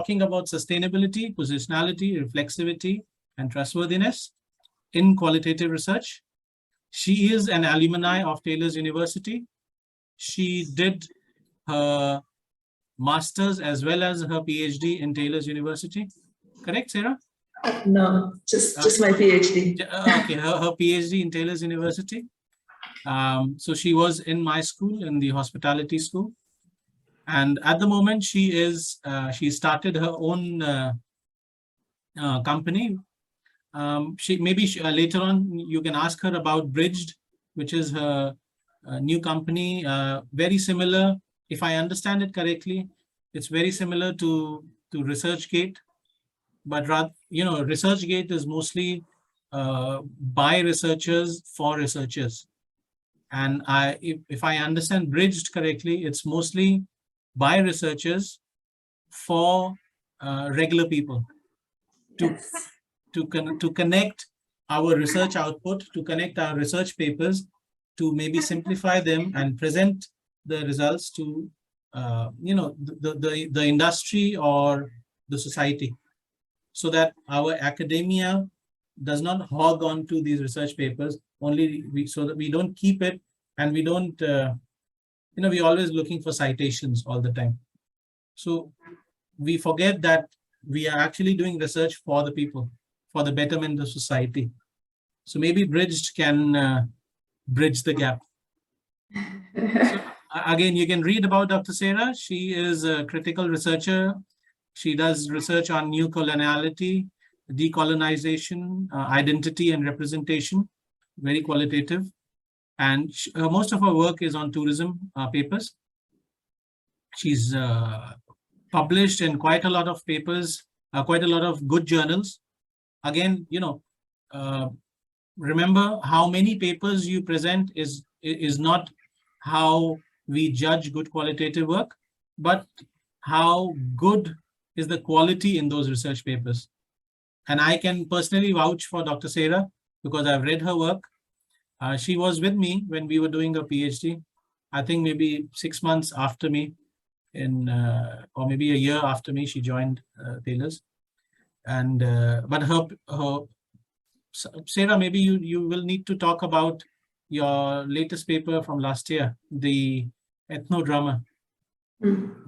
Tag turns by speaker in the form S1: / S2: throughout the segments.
S1: talking about sustainability, positionality, reflexivity, and trustworthiness in qualitative research. She is an alumni of Taylor's University. She did her master's as well as her PhD in Taylor's University. Correct, Sarah?
S2: No, just my PhD.
S1: Okay, her PhD in Taylor's University. So she was in my school, in the hospitality school. And at the moment, she started her own company. Later on, you can ask her about Bridged, which is her new company. Very similar, if I understand it correctly, it's very similar to ResearchGate, but rather, ResearchGate is mostly by researchers for researchers. And if I understand Bridged correctly, it's mostly by researchers for regular people to connect our research output, to connect our research papers, to maybe simplify them and present the results to the industry or the society, so that our academia does not hog on to these research papers so that we don't keep it, and we don't we're always looking for citations all the time. So we forget that we are actually doing research for the people, for the betterment of society. So maybe Bridged can bridge the gap. So, again, you can read about Dr. Sarah. She is a critical researcher. She does research on new coloniality, decolonization, identity and representation, very qualitative. And most of her work is on tourism papers. She's published in quite a lot of papers, quite a lot of good journals. Again, remember, how many papers you present is not how we judge good qualitative work, but how good is the quality in those research papers. And I can personally vouch for Dr. Sarah because I've read her work. She was with me when we were doing a PhD, I think maybe 6 months after me, or maybe a year after me, she joined Taylor's. And but Sarah, maybe you will need to talk about your latest paper from last year, the ethnodrama.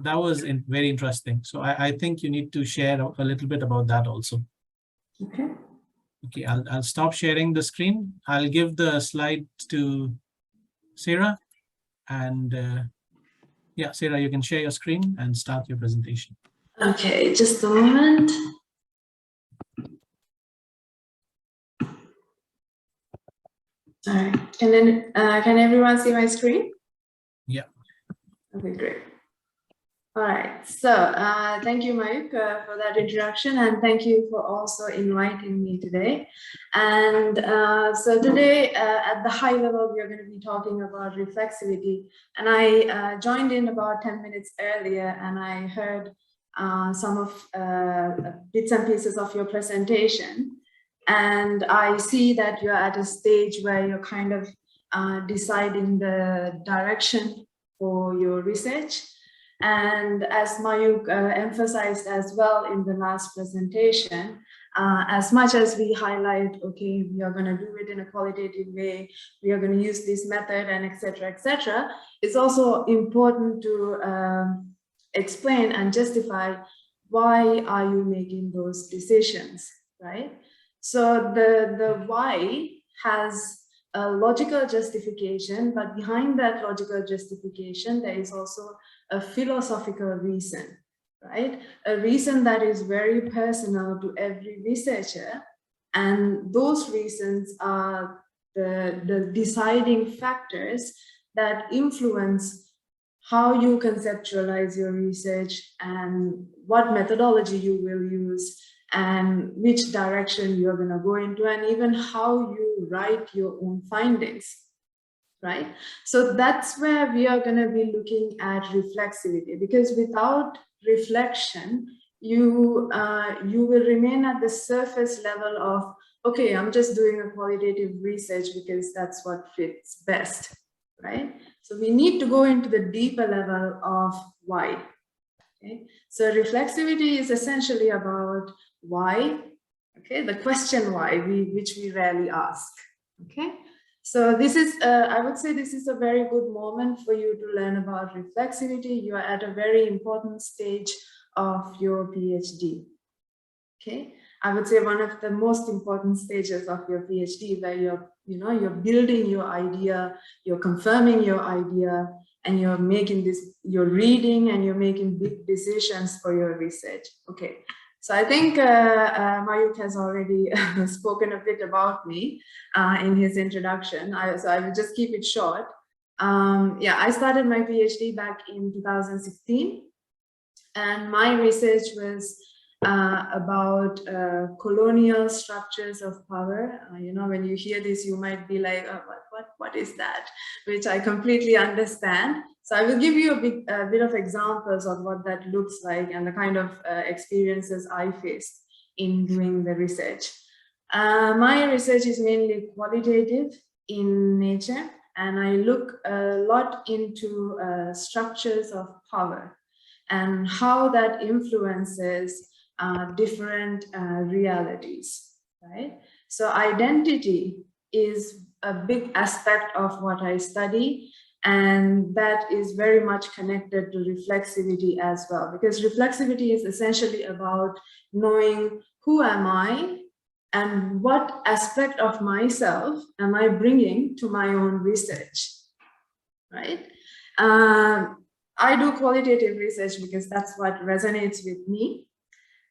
S1: That was very interesting. So I think you need to share a little bit about that also.
S2: Okay.
S1: Okay, I'll stop sharing the screen. I'll give the slide to Sarah. And yeah, Sarah, you can share your screen and start your presentation.
S2: Okay, just a moment. All right, and then can everyone see my screen?
S1: Yeah.
S2: Okay, great. All right, so thank you, Mayuk, for that introduction, and thank you for also inviting me today. And so today, at the high level, we are going to be talking about reflexivity. And I joined in about 10 minutes earlier, and I heard some of bits and pieces of your presentation. And I see that you're at a stage where you're kind of deciding the direction for your research. And as Mayuk emphasized as well in the last presentation, as much as we highlight, okay, we are going to do it in a qualitative way, we are going to use this method, and etc., it's also important to explain and justify why are you making those decisions, right? So the why has a logical justification, but behind that logical justification, there is also a philosophical reason, right? A reason that is very personal to every researcher. And those reasons are the deciding factors that influence how you conceptualize your research and what methodology you will use and which direction you're going to go into, and even how you write your own findings, right? So that's where we are going to be looking at reflexivity, because without reflection, you will remain at the surface level of, okay, I'm just doing a qualitative research because that's what fits best, right? So we need to go into the deeper level of why. Okay, so reflexivity is essentially about why, okay, the question why, which we rarely ask. Okay, so this is, I would say this is a very good moment for you to learn about reflexivity. You are at a very important stage of your PhD. Okay, I would say one of the most important stages of your PhD, where you're building your idea, you're confirming your idea, and you're making this, you're reading and you're making big decisions for your research. Okay, so I think Mayuk has already spoken a bit about me in his introduction. So I will just keep it short. Yeah, I started my PhD back in 2016, and my research was about colonial structures of power. When you hear this, you might be like, oh, what is that? Which I completely understand. So I will give you a bit of examples of what that looks like and the kind of experiences I faced in doing the research. My research is mainly qualitative in nature, and I look a lot into structures of power and how that influences different realities, right? So identity is a big aspect of what I study, and that is very much connected to reflexivity as well, because reflexivity is essentially about knowing who am I and what aspect of myself am I bringing to my own research, right? I do qualitative research because that's what resonates with me.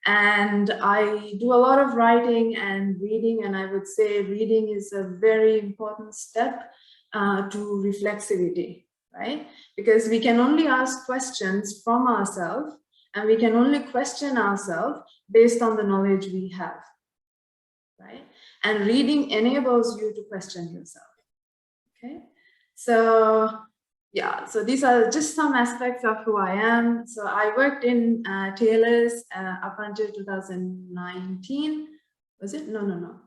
S2: And I do a lot of writing and reading, and I would say reading is a very important step to reflexivity, right? Because we can only ask questions from ourselves, and we can only question ourselves based on the knowledge we have, right? And reading enables you to question yourself, okay? So yeah, so these are just some aspects of who I am. So I worked in Taylor's up until 2019. Was it? No.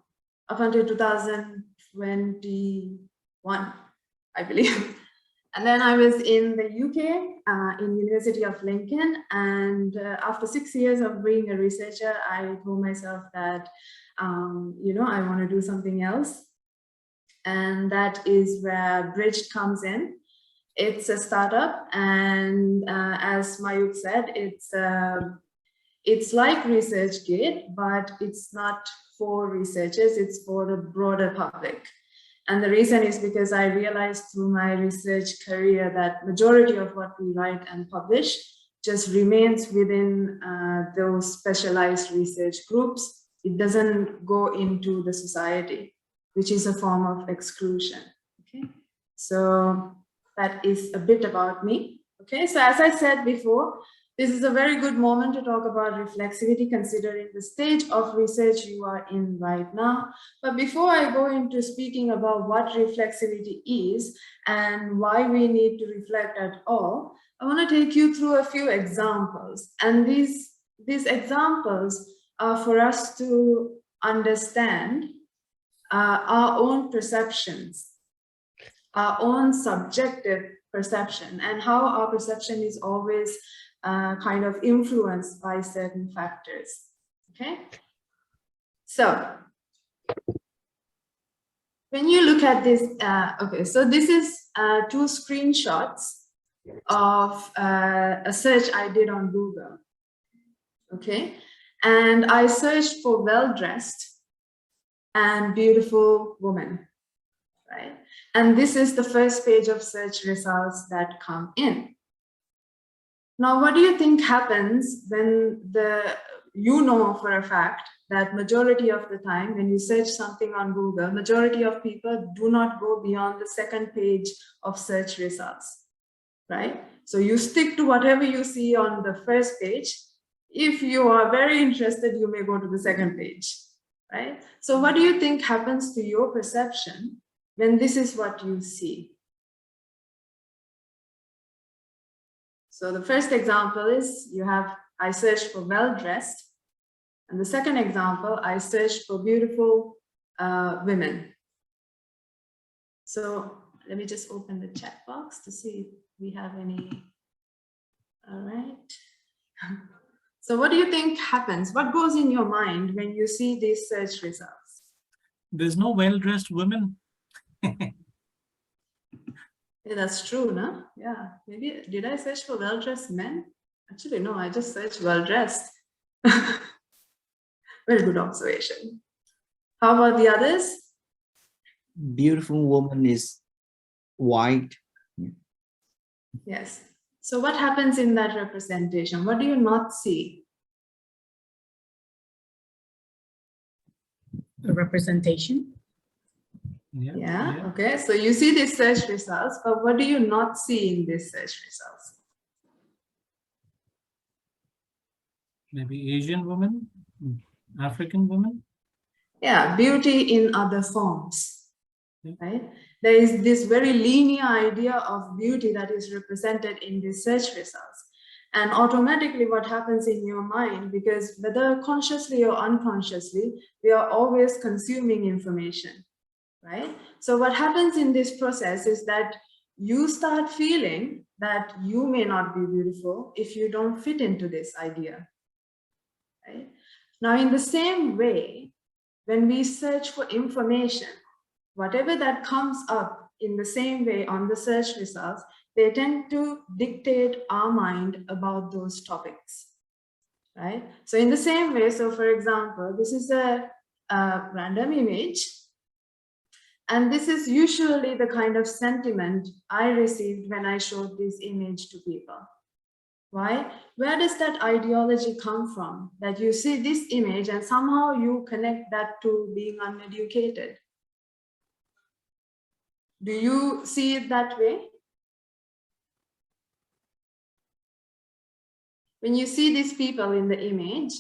S2: Up until 2021, I believe. And then I was in the UK, in University of Lincoln. And after 6 years of being a researcher, I told myself that, I want to do something else. And that is where Bridged comes in. It's a startup, and as Mayuk said, it's like ResearchGate, but it's not for researchers, it's for the broader public. And the reason is because I realized through my research career that majority of what we write and publish just remains within those specialized research groups. It doesn't go into the society, which is a form of exclusion. Okay, so that is a bit about me. Okay, so as I said before, this is a very good moment to talk about reflexivity, considering the stage of research you are in right now. But before I go into speaking about what reflexivity is and why we need to reflect at all, I want to take you through a few examples. And these examples are for us to understand our own perceptions, our own subjective perception, and how our perception is always kind of influenced by certain factors. Okay, so when you look at this, okay, so this is 2 screenshots of a search I did on Google. Okay, and I searched for well-dressed and beautiful woman, right? And this is the first page of search results that come in. Now, what do you think happens when you know for a fact that majority of the time when you search something on Google, majority of people do not go beyond the 2nd page of search results, right? So you stick to whatever you see on the 1st page. If you are very interested, you may go to the 2nd page, right? So what do you think happens to your perception when this is what you see? So the first example is I searched for well-dressed. And the second example, I searched for beautiful women. So let me just open the chat box to see if we have any. All right. So what do you think happens? What goes in your mind when you see these search results?
S1: There's no well-dressed women.
S2: Yeah, that's true, no? Yeah, maybe, did I search for well-dressed men? Actually, no, I just searched well-dressed. Very good observation. How about the others?
S3: Beautiful woman is white.
S2: Yes. So what happens in that representation? What do you not see?
S4: The representation.
S2: Yeah. Okay. So you see these search results, but what do you not see in these search results?
S1: Maybe Asian women, African women.
S2: Yeah, beauty in other forms,
S1: Yeah.
S2: right? There is this very linear idea of beauty that is represented in these search results. And automatically what happens in your mind, because whether consciously or unconsciously, we are always consuming information, right? So what happens in this process is that you start feeling that you may not be beautiful if you don't fit into this idea, right? Now, in the same way, when we search for information, whatever that comes up in the same way on the search results, they tend to dictate our mind about those topics, right? So in the same way, so for example, this is a random image, and this is usually the kind of sentiment I received when I showed this image to people. Why? Where does that ideology come from? That you see this image and somehow you connect that to being uneducated. Do you see it that way? When you see these people in the image,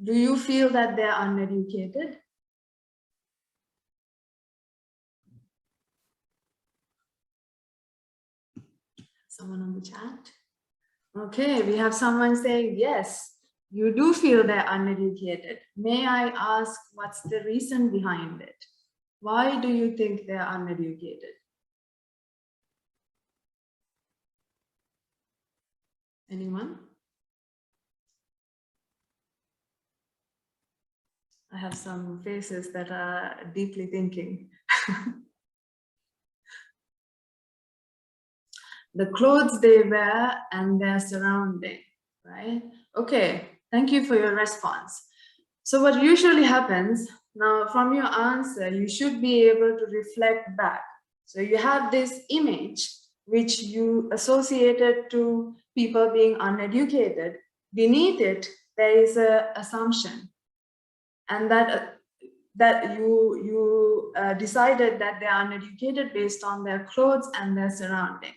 S2: do you feel that they're uneducated? Someone on the chat? Okay, we have someone saying, yes, you do feel they're uneducated. May I ask what's the reason behind it? Why do you think they're uneducated? Anyone? I have some faces that are deeply thinking. The clothes they wear and their surrounding, right? Okay, thank you for your response. So what usually happens, now from your answer, you should be able to reflect back. So you have this image which you associated to people being uneducated. Beneath it, there is an assumption, and that you decided that they are uneducated based on their clothes and their surrounding.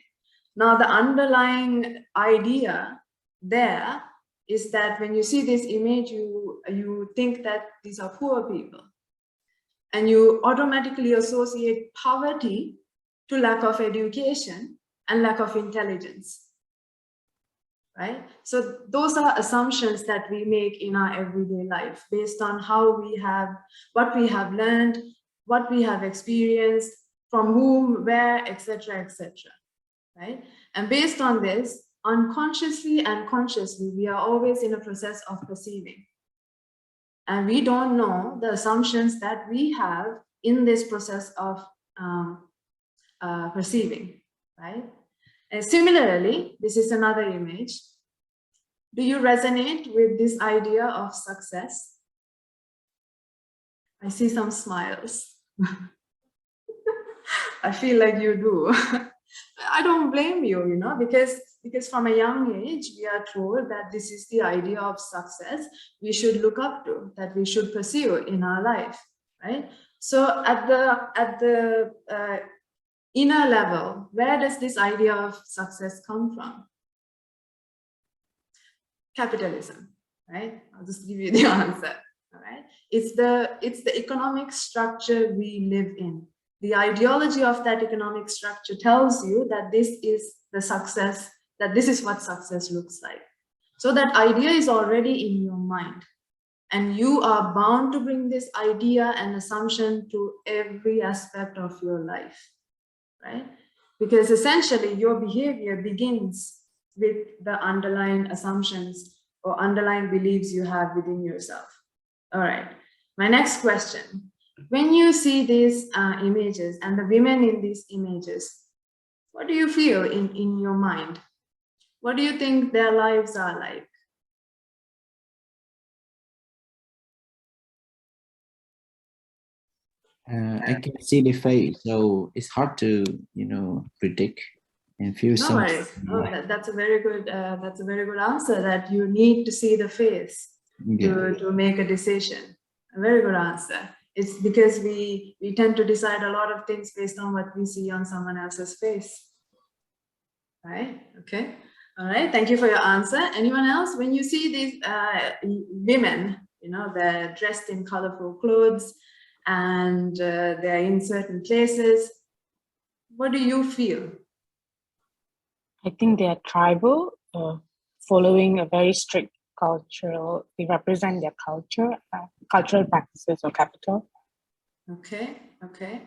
S2: Now, the underlying idea there is that when you see this image, you think that these are poor people. And you automatically associate poverty to lack of education and lack of intelligence, right? So those are assumptions that we make in our everyday life based on how we have, what we have learned, what we have experienced, from whom, where, etc., etc. Right? And based on this, unconsciously and consciously, we are always in a process of perceiving. And we don't know the assumptions that we have in this process of perceiving, right? And similarly, this is another image. Do you resonate with this idea of success? I see some smiles. I feel like you do. I don't blame you, you know, because from a young age, we are told that this is the idea of success we should look up to, that we should pursue in our life, right? So at the inner level, where does this idea of success come from? Capitalism, right? I'll just give you the answer, all right? It's the economic structure we live in. The ideology of that economic structure tells you that this is the success, that this is what success looks like. So that idea is already in your mind, and you are bound to bring this idea and assumption to every aspect of your life, right? Because essentially your behavior begins with the underlying assumptions or underlying beliefs you have within yourself. All right, my next question. When you see these images and the women in these images, what do you feel in your mind? What do you think their lives are like?
S3: I can see the face, so it's hard to, you know, predict and feel
S2: No
S3: something.
S2: worries. Oh, that's a very good answer, that you need to see the face to make a decision. A very good answer. It's because we tend to decide a lot of things based on what we see on someone else's face. Right? Okay. All right. Thank you for your answer. Anyone else? When you see these women, you know, they're dressed in colorful clothes and they're in certain places, what do you feel?
S4: I think they are tribal, following a very strict cultural, they represent their culture, cultural practices or capital.
S2: Okay, okay.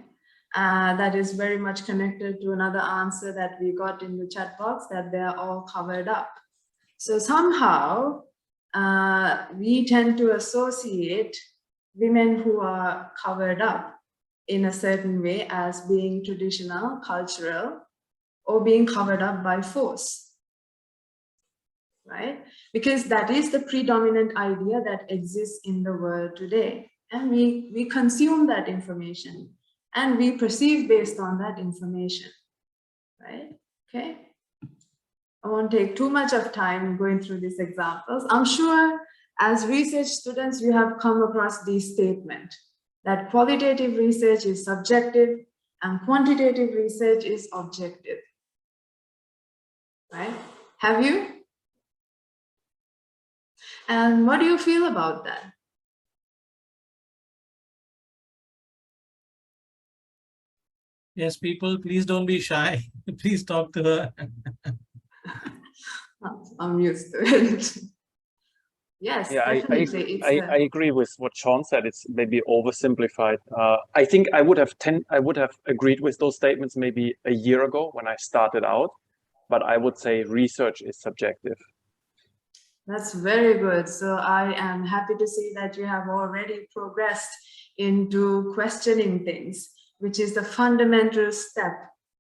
S2: That is very much connected to another answer that we got in the chat box, that they're all covered up. So somehow we tend to associate women who are covered up in a certain way as being traditional, cultural, or being covered up by force, right? Because that is the predominant idea that exists in the world today. And we consume that information and we perceive based on that information, right? Okay. I won't take too much of time going through these examples. I'm sure as research students, you have come across this statement that qualitative research is subjective and quantitative research is objective, right? Have you? And what do you feel about that?
S1: Yes, people, please don't be shy. Please talk to her.
S2: I'm used to it. Yes,
S5: Yeah,
S2: definitely.
S5: I agree with what Sean said. It's maybe oversimplified. I think I would have agreed with those statements maybe a year ago when I started out, but I would say research is subjective.
S2: That's very good. So I am happy to see that you have already progressed into questioning things, which is the fundamental step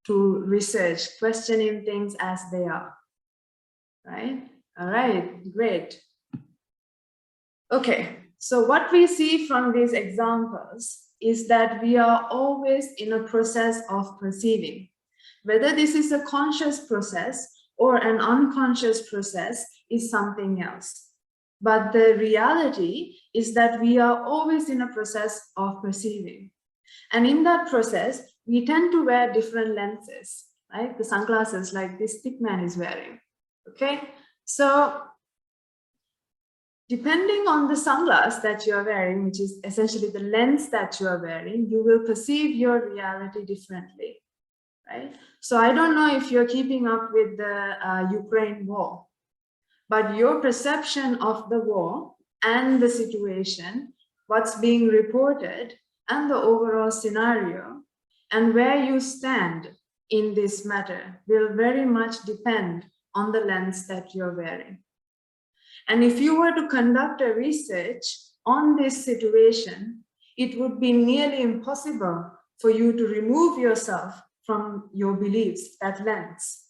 S2: to research, questioning things as they are. Right? All right, great. Okay, so what we see from these examples is that we are always in a process of perceiving. Whether this is a conscious process or an unconscious process is something else. But the reality is that we are always in a process of perceiving. And in that process, we tend to wear different lenses, right? The sunglasses like this stick man is wearing, okay? So depending on the sunglass that you are wearing, which is essentially the lens that you are wearing, you will perceive your reality differently, right? So I don't know if you're keeping up with the Ukraine war, but your perception of the war and the situation, what's being reported, and the overall scenario, and where you stand in this matter will very much depend on the lens that you're wearing. And if you were to conduct a research on this situation, it would be nearly impossible for you to remove yourself from your beliefs, that lens,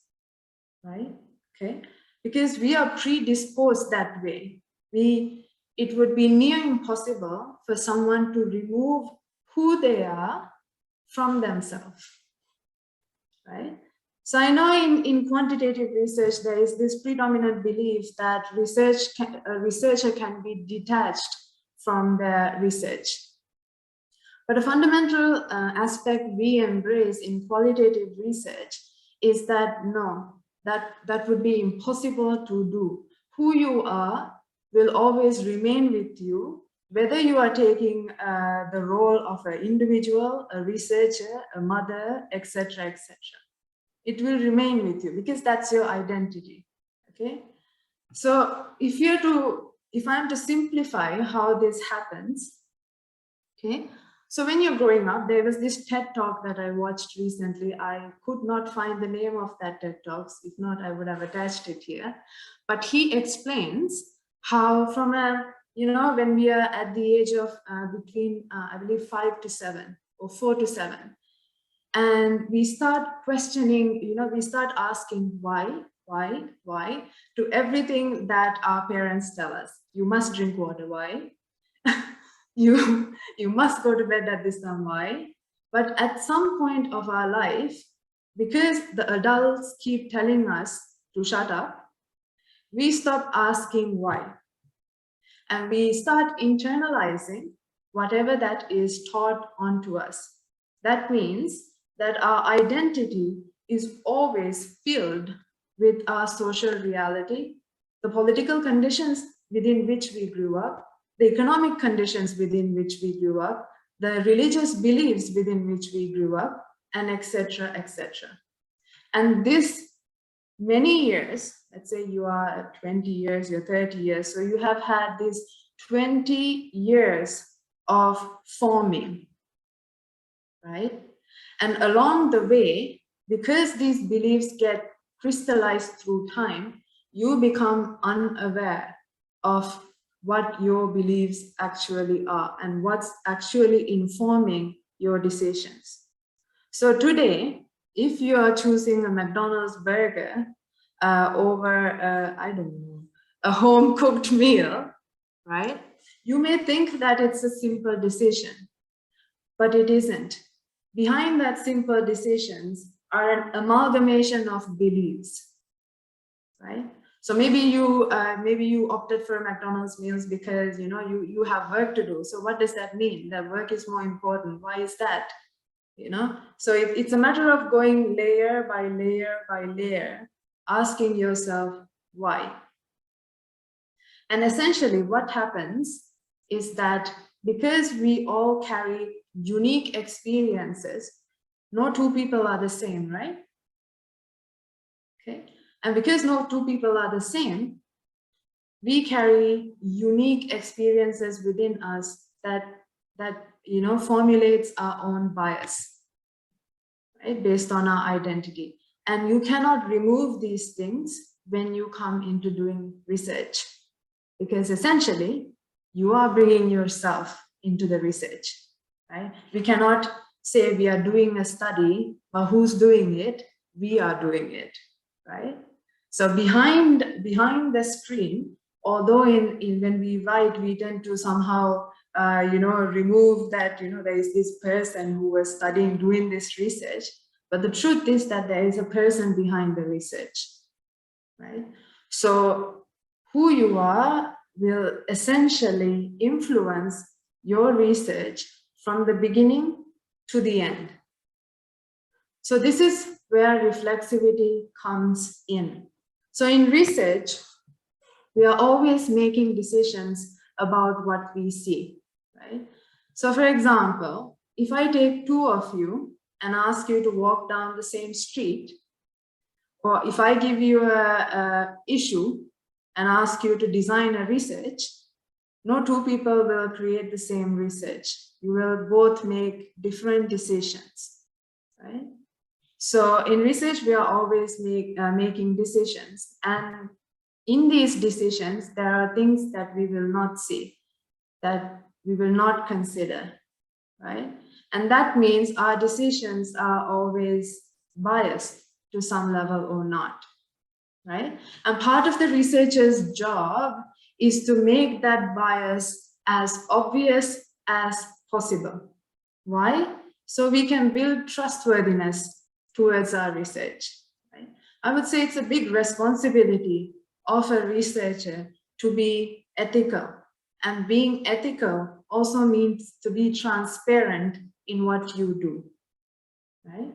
S2: right? Okay, because we are predisposed that way. It would be near impossible for someone to remove who they are from themselves, right? So I know in quantitative research, there is this predominant belief that a researcher can be detached from their research. But a fundamental aspect we embrace in qualitative research is that no, that would be impossible to do. Who you are will always remain with you, whether you are taking the role of an individual, a researcher, a mother, etc., etc. It will remain with you because that's your identity. Okay, so if I'm to simplify how this happens, okay, So when you're growing up, there was this TED talk that I watched recently. I could not find the name of that TED talks. If not, I would have attached it here. But he explains how from a, when we are at the age of between, I believe 5 to 7 or 4 to 7, and we start questioning, we start asking why to everything that our parents tell us. You must drink water, why? you must go to bed at this time, why? But at some point of our life, because the adults keep telling us to shut up, we stop asking why. And we start internalizing whatever that is taught onto us. That means that our identity is always filled with our social reality, the political conditions within which we grew up, the economic conditions within which we grew up, the religious beliefs within which we grew up, and etc., etc. And this many years, let's say you are 20 years, you're 30 years, so you have had these 20 years of forming, right? And along the way, because these beliefs get crystallized through time, you become unaware of what your beliefs actually are and what's actually informing your decisions. So today, if you are choosing a McDonald's burger over, I don't know, a home-cooked meal, right? You may think that it's a simple decision, but it isn't. Behind that simple decisions are an amalgamation of beliefs, right? So maybe you opted for McDonald's meals because you have work to do. So what does that mean? That work is more important. Why is that? So it's a matter of going layer by layer by layer, asking yourself why. And essentially what happens is that because we all carry unique experiences, no two people are the same, right? Okay. And because no two people are the same, we carry unique experiences within us that formulates our own bias, right, based on our identity. And you cannot remove these things when you come into doing research, because essentially you are bringing yourself into the research, right? We cannot say we are doing a study, but who's doing it? We are doing it, right? So behind the screen, although when we write, we tend to somehow remove that there is this person who was studying, doing this research, but the truth is that there is a person behind the research, right? So who you are will essentially influence your research from the beginning to the end. So this is where reflexivity comes in. So in research, we are always making decisions about what we see, right? So for example, if I take two of you and ask you to walk down the same street, or if I give you a issue and ask you to design a research, no two people will create the same research. You will both make different decisions, right? So in research, we are always making decisions, and in these decisions, there are things that we will not see, that we will not consider, right? And that means our decisions are always biased to some level or not, right? And part of the researcher's job is to make that bias as obvious as possible. Why? So we can build trustworthiness towards our research, right? I would say it's a big responsibility of a researcher to be ethical, and being ethical also means to be transparent in what you do, right?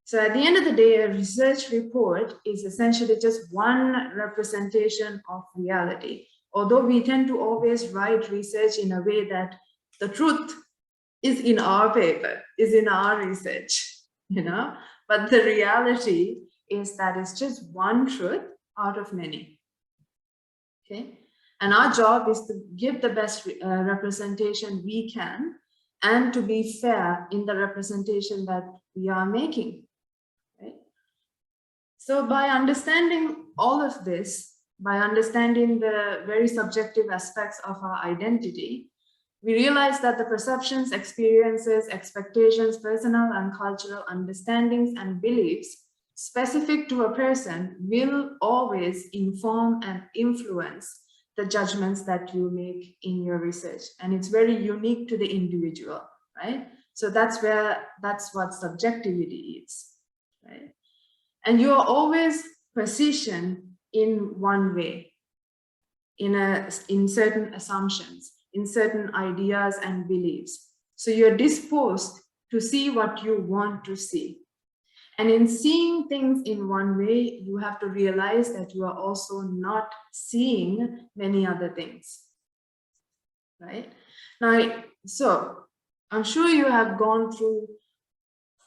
S2: So at the end of the day, a research report is essentially just one representation of reality. Although we tend to always write research in a way that the truth is in our paper, is in our research, but the reality is that it's just one truth out of many. Okay, and our job is to give the best representation we can and to be fair in the representation that we are making. Right? So by understanding all of this, by understanding the very subjective aspects of our identity, we realize that the perceptions, experiences, expectations, personal and cultural understandings and beliefs specific to a person will always inform and influence the judgments that you make in your research. And it's very unique to the individual, right? So that's what subjectivity is, right? And you are always positioned in one way, in certain assumptions, in certain ideas and beliefs. So you're disposed to see what you want to see. And in seeing things in one way, you have to realize that you are also not seeing many other things, right? Now, so I'm sure you have gone through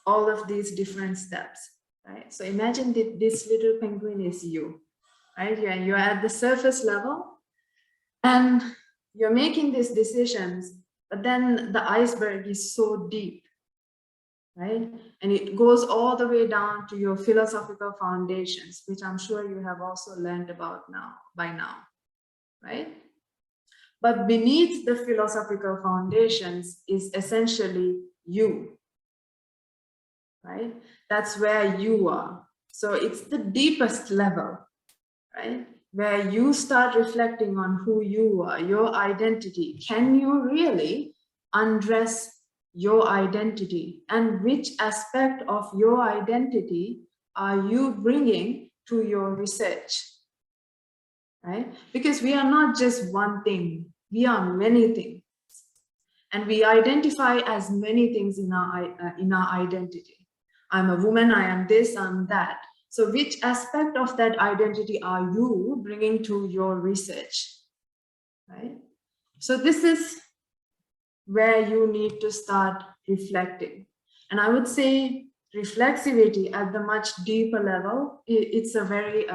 S2: all of these different steps, right? So imagine that this little penguin is you, right? You're at the surface level and you're making these decisions, but then the iceberg is so deep, right? And it goes all the way down to your philosophical foundations, which I'm sure you have also learned about by now, right? But beneath the philosophical foundations is essentially you, right? That's where you are. So it's the deepest level, right? Where you start reflecting on who you are, your identity. Can you really undress your identity? And which aspect of your identity are you bringing to your research, right? Because we are not just one thing, we are many things. And we identify as many things in our identity. I'm a woman, I am this, I'm that. So which aspect of that identity are you bringing to your research, right? So this is where you need to start reflecting. And I would say reflexivity at the much deeper level, it's a very,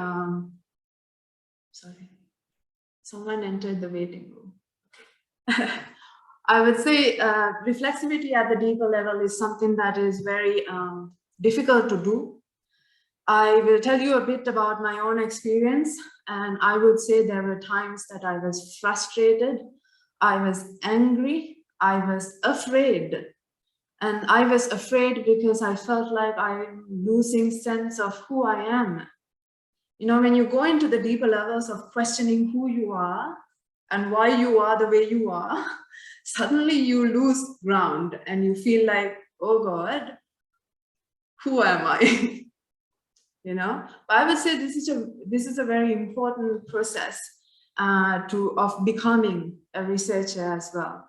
S2: sorry, someone entered the waiting room. I would say reflexivity at the deeper level is something that is very difficult to do. I will tell you a bit about my own experience, and I would say there were times that I was frustrated, I was angry, I was afraid. And I was afraid because I felt like I'm losing sense of who I am. You know, when you go into the deeper levels of questioning who you are and why you are the way you are, suddenly you lose ground and you feel like, oh God, who am I? You know, but I would say this is a very important process of becoming a researcher as well.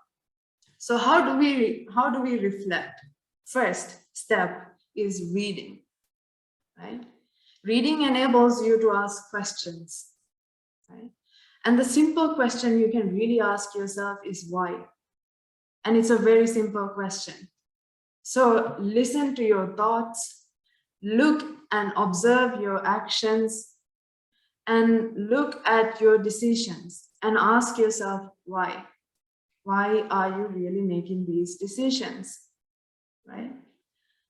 S2: So how do we reflect? First step is reading, right? Reading enables you to ask questions, right? And the simple question you can really ask yourself is why? And it's a very simple question. So listen to your thoughts, look and observe your actions, and look at your decisions and ask yourself why. Why are you really making these decisions, right?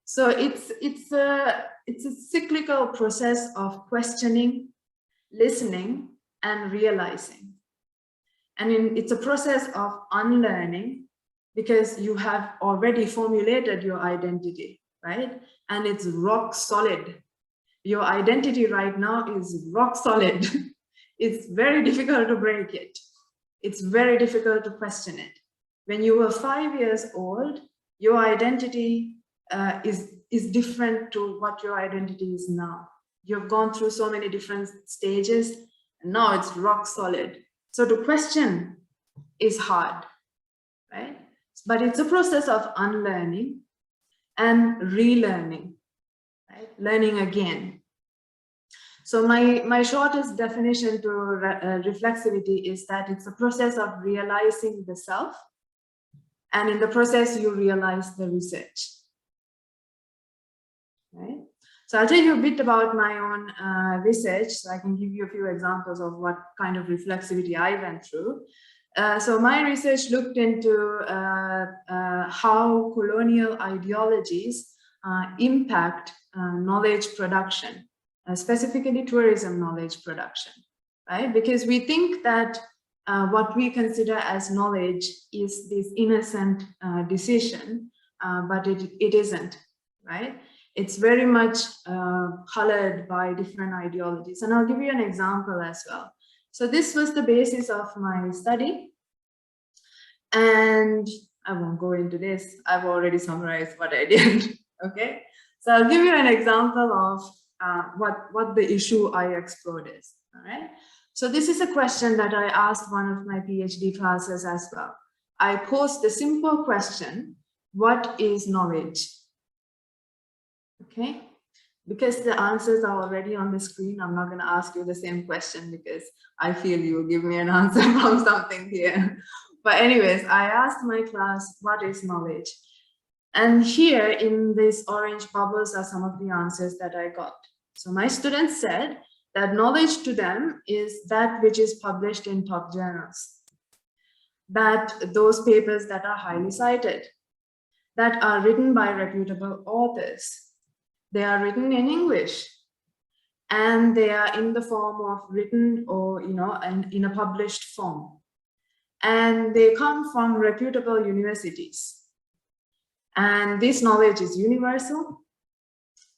S2: So it's a cyclical process of questioning, listening, and realizing. And it's a process of unlearning because you have already formulated your identity, right? And it's rock solid. Your identity right now is rock solid. It's very difficult to break it. It's very difficult to question it. When you were 5 years old, your identity is different to what your identity is now. You've gone through so many different stages, and now it's rock solid. So to question is hard, right? But it's a process of unlearning and relearning, right? Learning again. So my shortest definition to reflexivity is that it's a process of realizing the self, and in the process you realize the research, right? So I'll tell you a bit about my own research, so I can give you a few examples of what kind of reflexivity I went through. So my research looked into how colonial ideologies impact knowledge production, specifically tourism knowledge production, right? Because we think that what we consider as knowledge is this innocent decision, but it isn't, right? It's very much colored by different ideologies. And I'll give you an example as well. So this was the basis of my study. And I won't go into this. I've already summarized what I did, okay? So I'll give you an example of what the issue I explored is, all right? So this is a question that I asked one of my PhD classes as well. I posed the simple question, what is knowledge? Okay, because the answers are already on the screen, I'm not going to ask you the same question because I feel you will give me an answer from something here. But anyways, I asked my class, what is knowledge? And here in these orange bubbles are some of the answers that I got. So my students said that knowledge to them is that which is published in top journals, that those papers that are highly cited, that are written by reputable authors. They are written in English, and they are in the form of written or, and in a published form. And they come from reputable universities. And this knowledge is universal.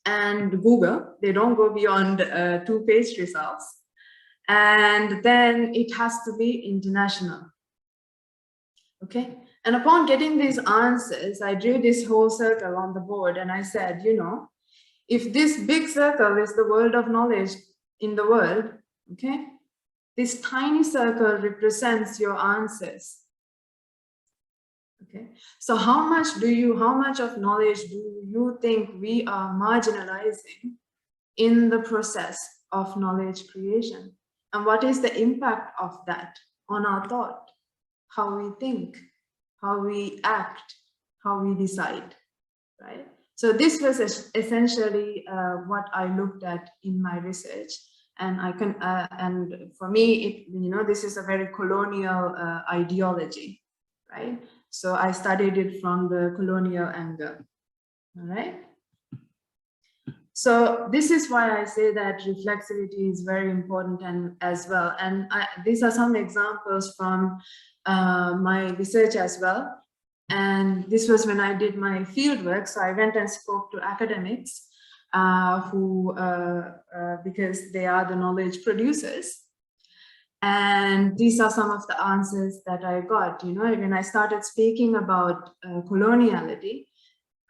S2: And Google, they don't go beyond 2-page results. And then it has to be international. Okay. And upon getting these answers, I drew this whole circle on the board and I said, if this big circle is the world of knowledge in the world, okay, this tiny circle represents your answers. Okay, so how much of knowledge do you think we are marginalizing in the process of knowledge creation? And what is the impact of that on our thought, how we think, how we act, how we decide, right? So this was essentially what I looked at in my research, and and for me, this is a very colonial ideology, right? So I studied it from the colonial angle, all right? So this is why I say that reflexivity is very important as well. And these are some examples from my research as well. And this was when I did my field work. So I went and spoke to academics because they are the knowledge producers. And these are some of the answers that I got. When I started speaking about coloniality,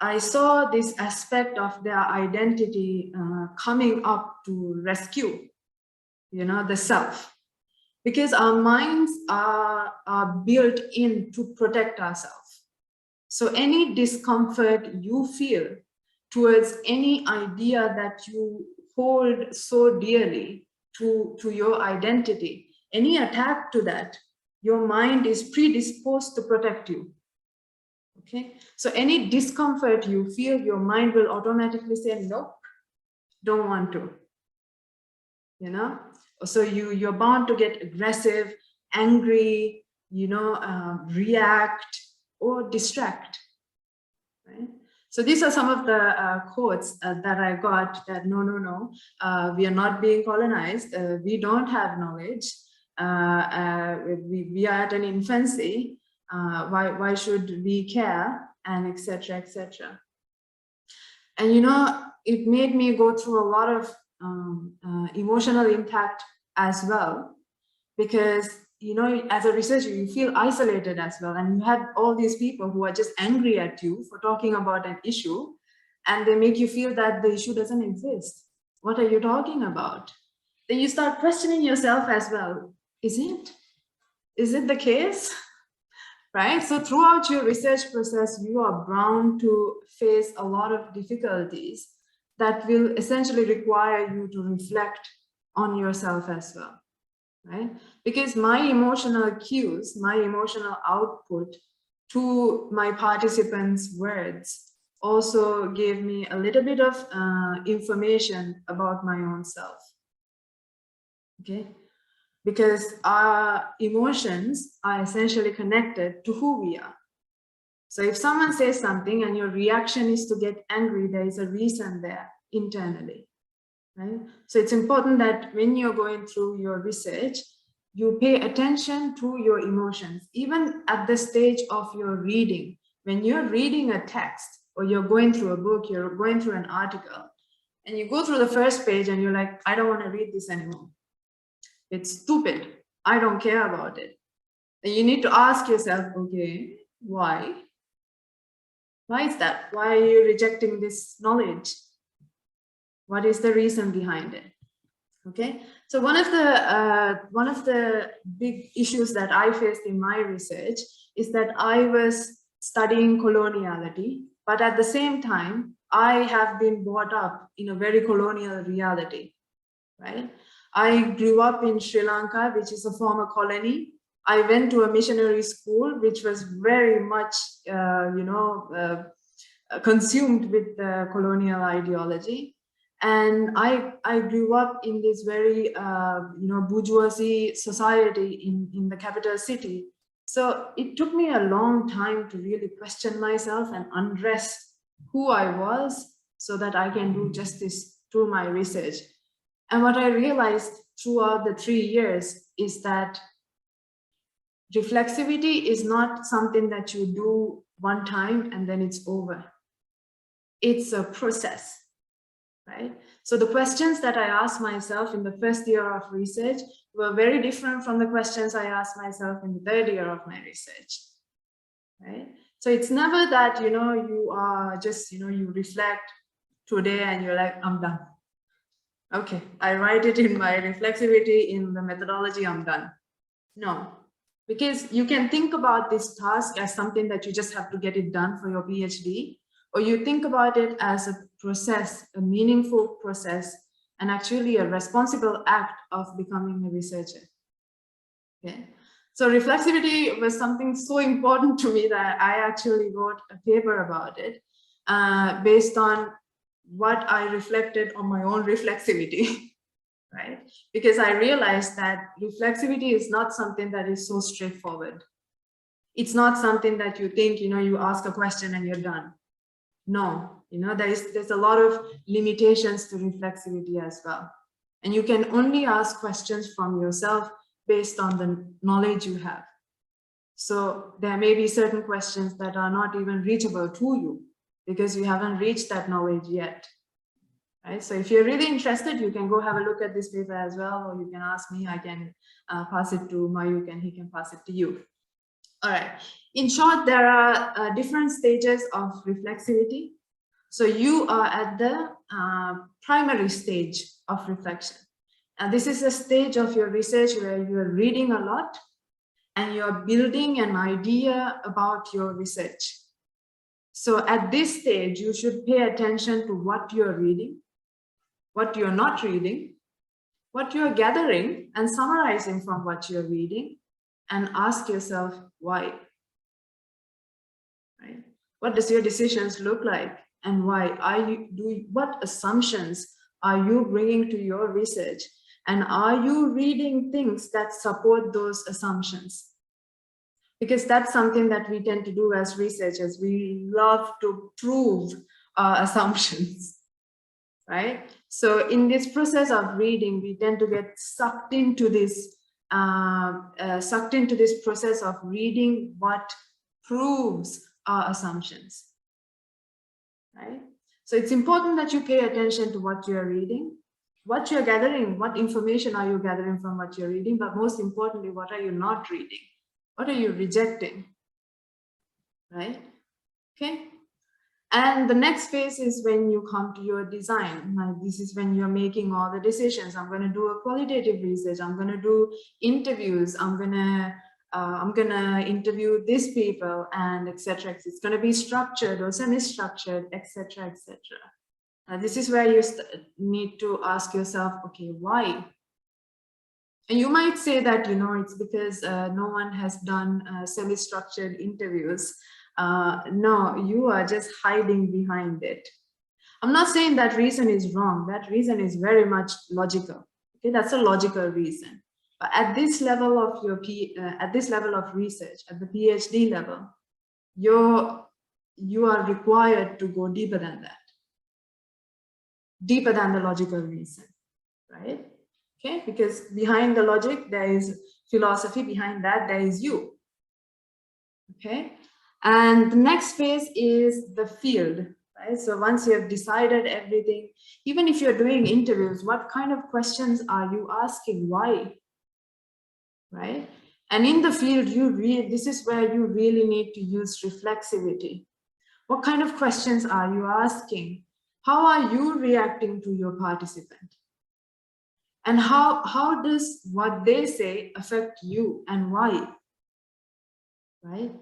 S2: I saw this aspect of their identity coming up to rescue, the self. Because our minds are built in to protect ourselves. So any discomfort you feel towards any idea that you hold so dearly to your identity, any attack to that, your mind is predisposed to protect you. Okay, so any discomfort you feel, your mind will automatically say, nope, don't want to, So you're bound to get aggressive, angry, react, or distract, right? So these are some of the quotes that I got that no, we are not being colonized. We don't have knowledge. We are at an infancy. Why should we care? And etc., etc. And it made me go through a lot of emotional impact as well, because as a researcher, you feel isolated as well, and you had all these people who are just angry at you for talking about an issue, and they make you feel that the issue doesn't exist. What are you talking about? Then you start questioning yourself as well. Is it the case? Right? So throughout your research process, you are bound to face a lot of difficulties that will essentially require you to reflect on yourself as well. Right? Because my emotional cues, my emotional output to my participants' words also gave me a little bit of information about my own self. Okay. because our emotions are essentially connected to who we are. So if someone says something and your reaction is to get angry, there is a reason there internally, right? So it's important that when you're going through your research, you pay attention to your emotions, even at the stage of your reading. When you're reading a text or you're going through a book, you're going through an article, and you go through the first page and you're like, I don't want to read this anymore. It's stupid. I don't care about it. And you need to ask yourself, okay, why? Why is that? Why are you rejecting this knowledge? What is the reason behind it? Okay, so one of the big issues that I faced in my research is that I was studying coloniality, but at the same time, I have been brought up in a very colonial reality, right? I grew up in Sri Lanka, which is a former colony. I went to a missionary school, which was very much, consumed with the colonial ideology. And I grew up in this very, bourgeoisie society in the capital city. So it took me a long time to really question myself and undress who I was so that I can do justice to my research. And what I realized throughout the 3 years is that reflexivity is not something that you do one time and then it's over. It's a process. Right? So the questions that I asked myself in the first year of research were very different from the questions I asked myself in the third year of my research. Right? So it's never that, you are just, you reflect today and you're like, I'm done. Okay, I write it in my reflexivity, in the methodology, I'm done. No, because you can think about this task as something that you just have to get it done for your PhD, or you think about it as a process, a meaningful process, and actually a responsible act of becoming a researcher. Okay. So reflexivity was something so important to me that I actually wrote a paper about it based on what I reflected on my own reflexivity, right? Because I realized that reflexivity is not something that is so straightforward. It's not something that you think, you ask a question and you're done. No, there's a lot of limitations to reflexivity as well. And you can only ask questions from yourself based on the knowledge you have. So there may be certain questions that are not even reachable to you because you haven't reached that knowledge yet. Right? So if you're really interested, you can go have a look at this paper as well, or you can ask me, I can pass it to Mayuk and he can pass it to you. All right. In short, there are different stages of reflexivity. So you are at the primary stage of reflection. And this is a stage of your research where you're reading a lot and you're building an idea about your research. So at this stage, you should pay attention to what you're reading, what you're not reading, what you're gathering and summarizing from what you're reading, and ask yourself why. Right? What does your decisions look like, and why are you doing? What assumptions are you bringing to your research, and are you reading things that support those assumptions? Because that's something that we tend to do as researchers. We love to prove our assumptions, right? So in this process of reading, we tend to get sucked into this process of reading what proves our assumptions, right? So it's important that you pay attention to what you're reading, what you're gathering, what information are you gathering from what you're reading, but most importantly, what are you not reading? What are you rejecting, right? Okay. And the next phase is when you come to your design. Now, this is when you're making all the decisions. I'm going to do a qualitative research. I'm going to do interviews. I'm going to interview these people, and etc. It's going to be structured or semi-structured, etc., etc. This is where you need to ask yourself, okay, why? And you might say that, it's because no one has done semi-structured interviews. No, you are just hiding behind it. I'm not saying that reason is wrong. That reason is very much logical. Okay, that's a logical reason. But at this level of at this level of research, at the PhD level, you are required to go deeper than that, deeper than the logical reason, right? Okay, because behind the logic there is philosophy, behind that there is you. Okay, and the next phase is the field, right? So once you have decided everything, even if you're doing interviews, what kind of questions are you asking? Why? Right? And in the field, this is where you really need to use reflexivity. What kind of questions are you asking? How are you reacting to your participant? And how does what they say affect you and why? Right?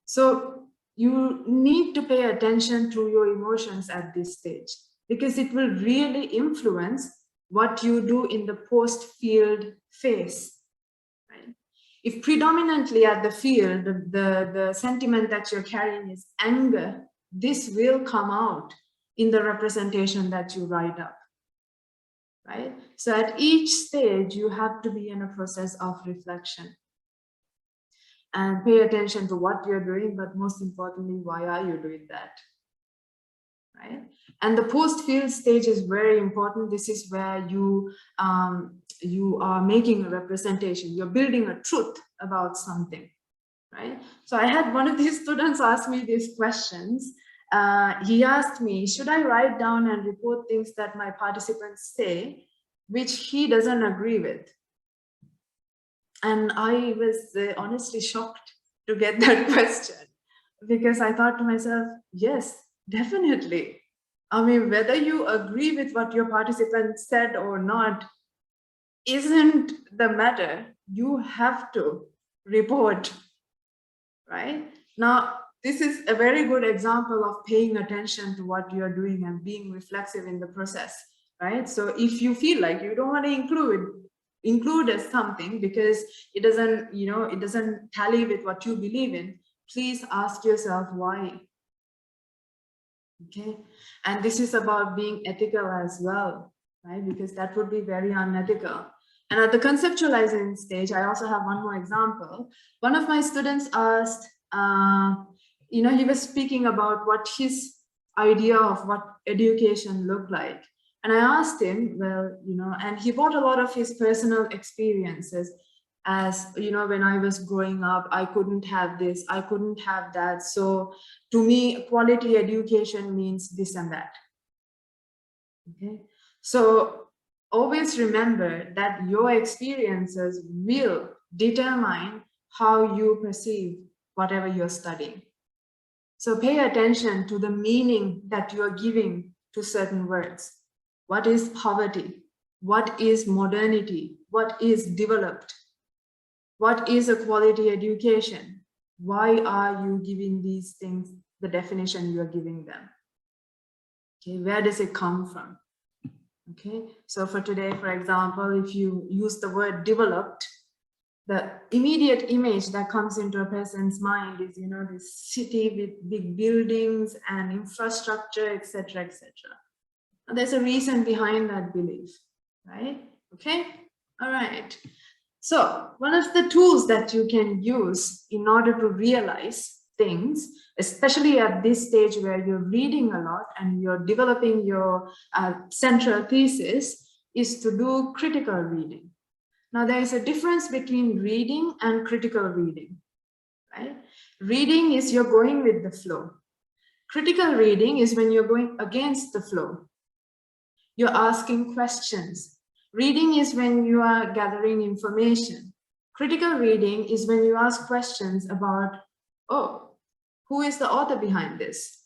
S2: So you need to pay attention to your emotions at this stage, because it will really influence what you do in the post-field phase. If predominantly at the field, the sentiment that you're carrying is anger, this will come out in the representation that you write up, right? So at each stage, you have to be in a process of reflection and pay attention to what you're doing, but most importantly, why are you doing that, right? And the post-field stage is very important. This is where you are making a representation. You're building a truth about something, right? So I had one of these students ask me these questions. He asked me, should I write down and report things that my participants say, which he doesn't agree with? And I was honestly shocked to get that question, because I thought to myself, yes, definitely. I mean, whether you agree with what your participants said or not isn't the matter. You have to report, right? Now, this is a very good example of paying attention to what you're doing and being reflexive in the process, right? So if you feel like you don't want to include as something because it doesn't, it doesn't tally with what you believe in, please ask yourself why. Okay, and this is about being ethical as well, right? Because that would be very unethical. And at the conceptualizing stage, I also have one more example. One of my students asked, he was speaking about what his idea of what education looked like. And I asked him, well, and he brought a lot of his personal experiences. As when I was growing up, I couldn't have this, I couldn't have that. So to me, quality education means this and that. Okay, so always remember that your experiences will determine how you perceive whatever you're studying. So pay attention to the meaning that you're giving to certain words. What is poverty? What is modernity? What is developed? What is a quality education? Why are you giving these things the definition you are giving them? Okay, where does it come from? Okay, so for today, for example, if you use the word developed, the immediate image that comes into a person's mind is, this city with big buildings and infrastructure, etc., etc. There's a reason behind that belief, right? Okay, all right. So one of the tools that you can use in order to realize things, especially at this stage where you're reading a lot and you're developing your central thesis, is to do critical reading. Now, there is a difference between reading and critical reading, right? Reading is you're going with the flow. Critical reading is when you're going against the flow. You're asking questions. Reading is when you are gathering information. Critical reading is when you ask questions about, oh, who is the author behind this?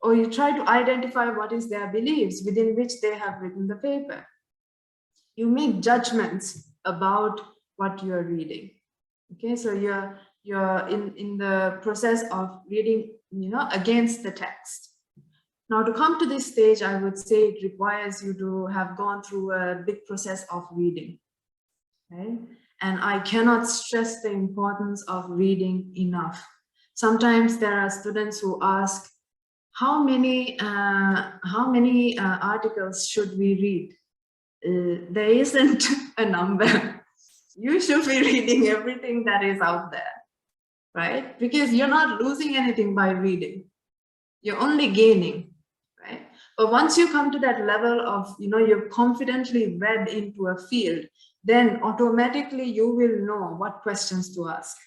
S2: Or you try to identify what is their beliefs within which they have written the paper. You make judgments about what you're reading. Okay, so you're in the process of reading, against the text. Now, to come to this stage, I would say it requires you to have gone through a big process of reading, right? And I cannot stress the importance of reading enough. Sometimes there are students who ask, how many articles should we read? There isn't a number. you should be reading everything that is out there, right? Because you're not losing anything by reading. You're only gaining, right? But once you come to that level of, you've confidently read into a field, then automatically you will know what questions to ask.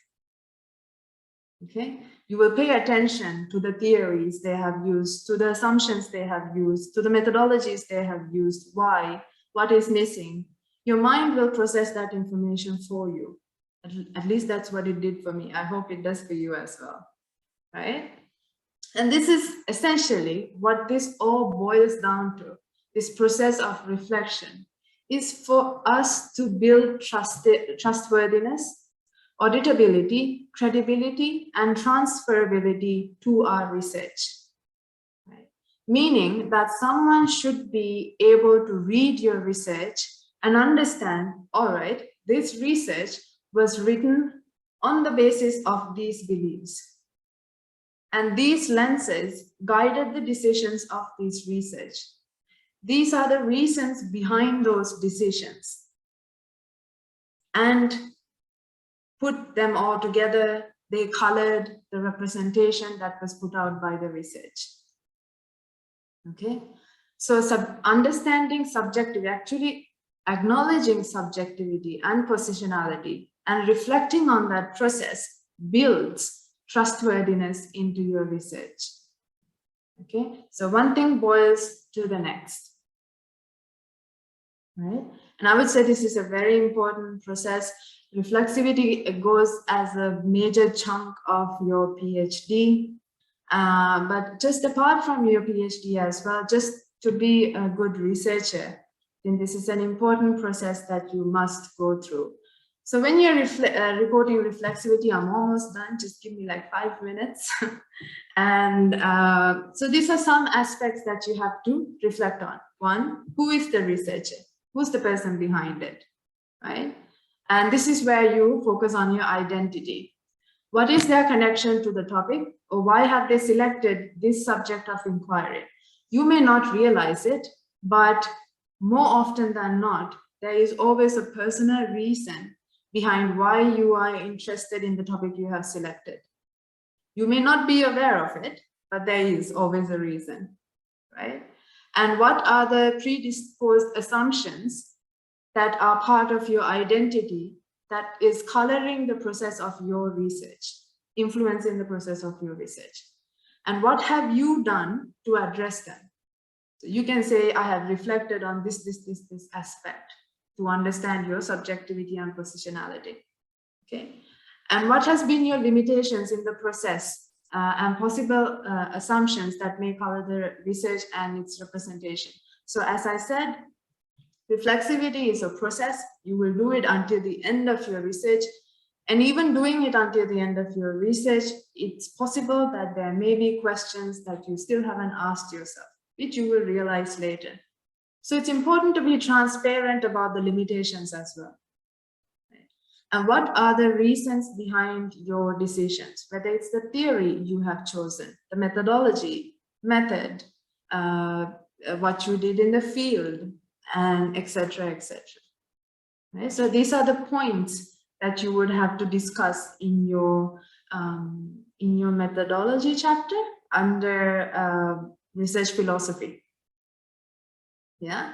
S2: Okay, you will pay attention to the theories they have used, to the assumptions they have used, to the methodologies they have used, why, what is missing. Your mind will process that information for you. At least that's what it did for me. I hope it does for you as well, right? And this is essentially what this all boils down to. This process of reflection is for us to build trustworthiness, auditability, credibility, and transferability to our research. Right? Meaning that someone should be able to read your research and understand, all right, this research was written on the basis of these beliefs. And these lenses guided the decisions of this research. These are the reasons behind those decisions. And put them all together, they colored the representation that was put out by the research. Okay, so understanding subjectivity, actually acknowledging subjectivity and positionality and reflecting on that process builds trustworthiness into your research. Okay, so one thing boils to the next. Right? And I would say this is a very important process. Reflexivity goes as a major chunk of your PhD, but just apart from your PhD as well, just to be a good researcher, then this is an important process that you must go through. So when you're reporting reflexivity, I'm almost done, just give me like 5 minutes. And so these are some aspects that you have to reflect on. One, who is the researcher? Who's the person behind it, right? And this is where you focus on your identity. What is their connection to the topic, or why have they selected this subject of inquiry? You may not realize it, but more often than not, there is always a personal reason behind why you are interested in the topic you have selected. You may not be aware of it, but there is always a reason, right? And what are the predisposed assumptions that are part of your identity that is coloring the process of your research, influencing the process of your research? And what have you done to address them? So you can say, I have reflected on this aspect to understand your subjectivity and positionality. Okay. And what has been your limitations in the process and possible assumptions that may color the research and its representation? So as I said, reflexivity is a process. You will do it until the end of your research. And even doing it until the end of your research, it's possible that there may be questions that you still haven't asked yourself, which you will realize later. So it's important to be transparent about the limitations as well. And what are the reasons behind your decisions, whether it's the theory you have chosen, the methodology, method, what you did in the field, and etc., etc. Right? So these are the points that you would have to discuss in your methodology chapter under research philosophy. Yeah.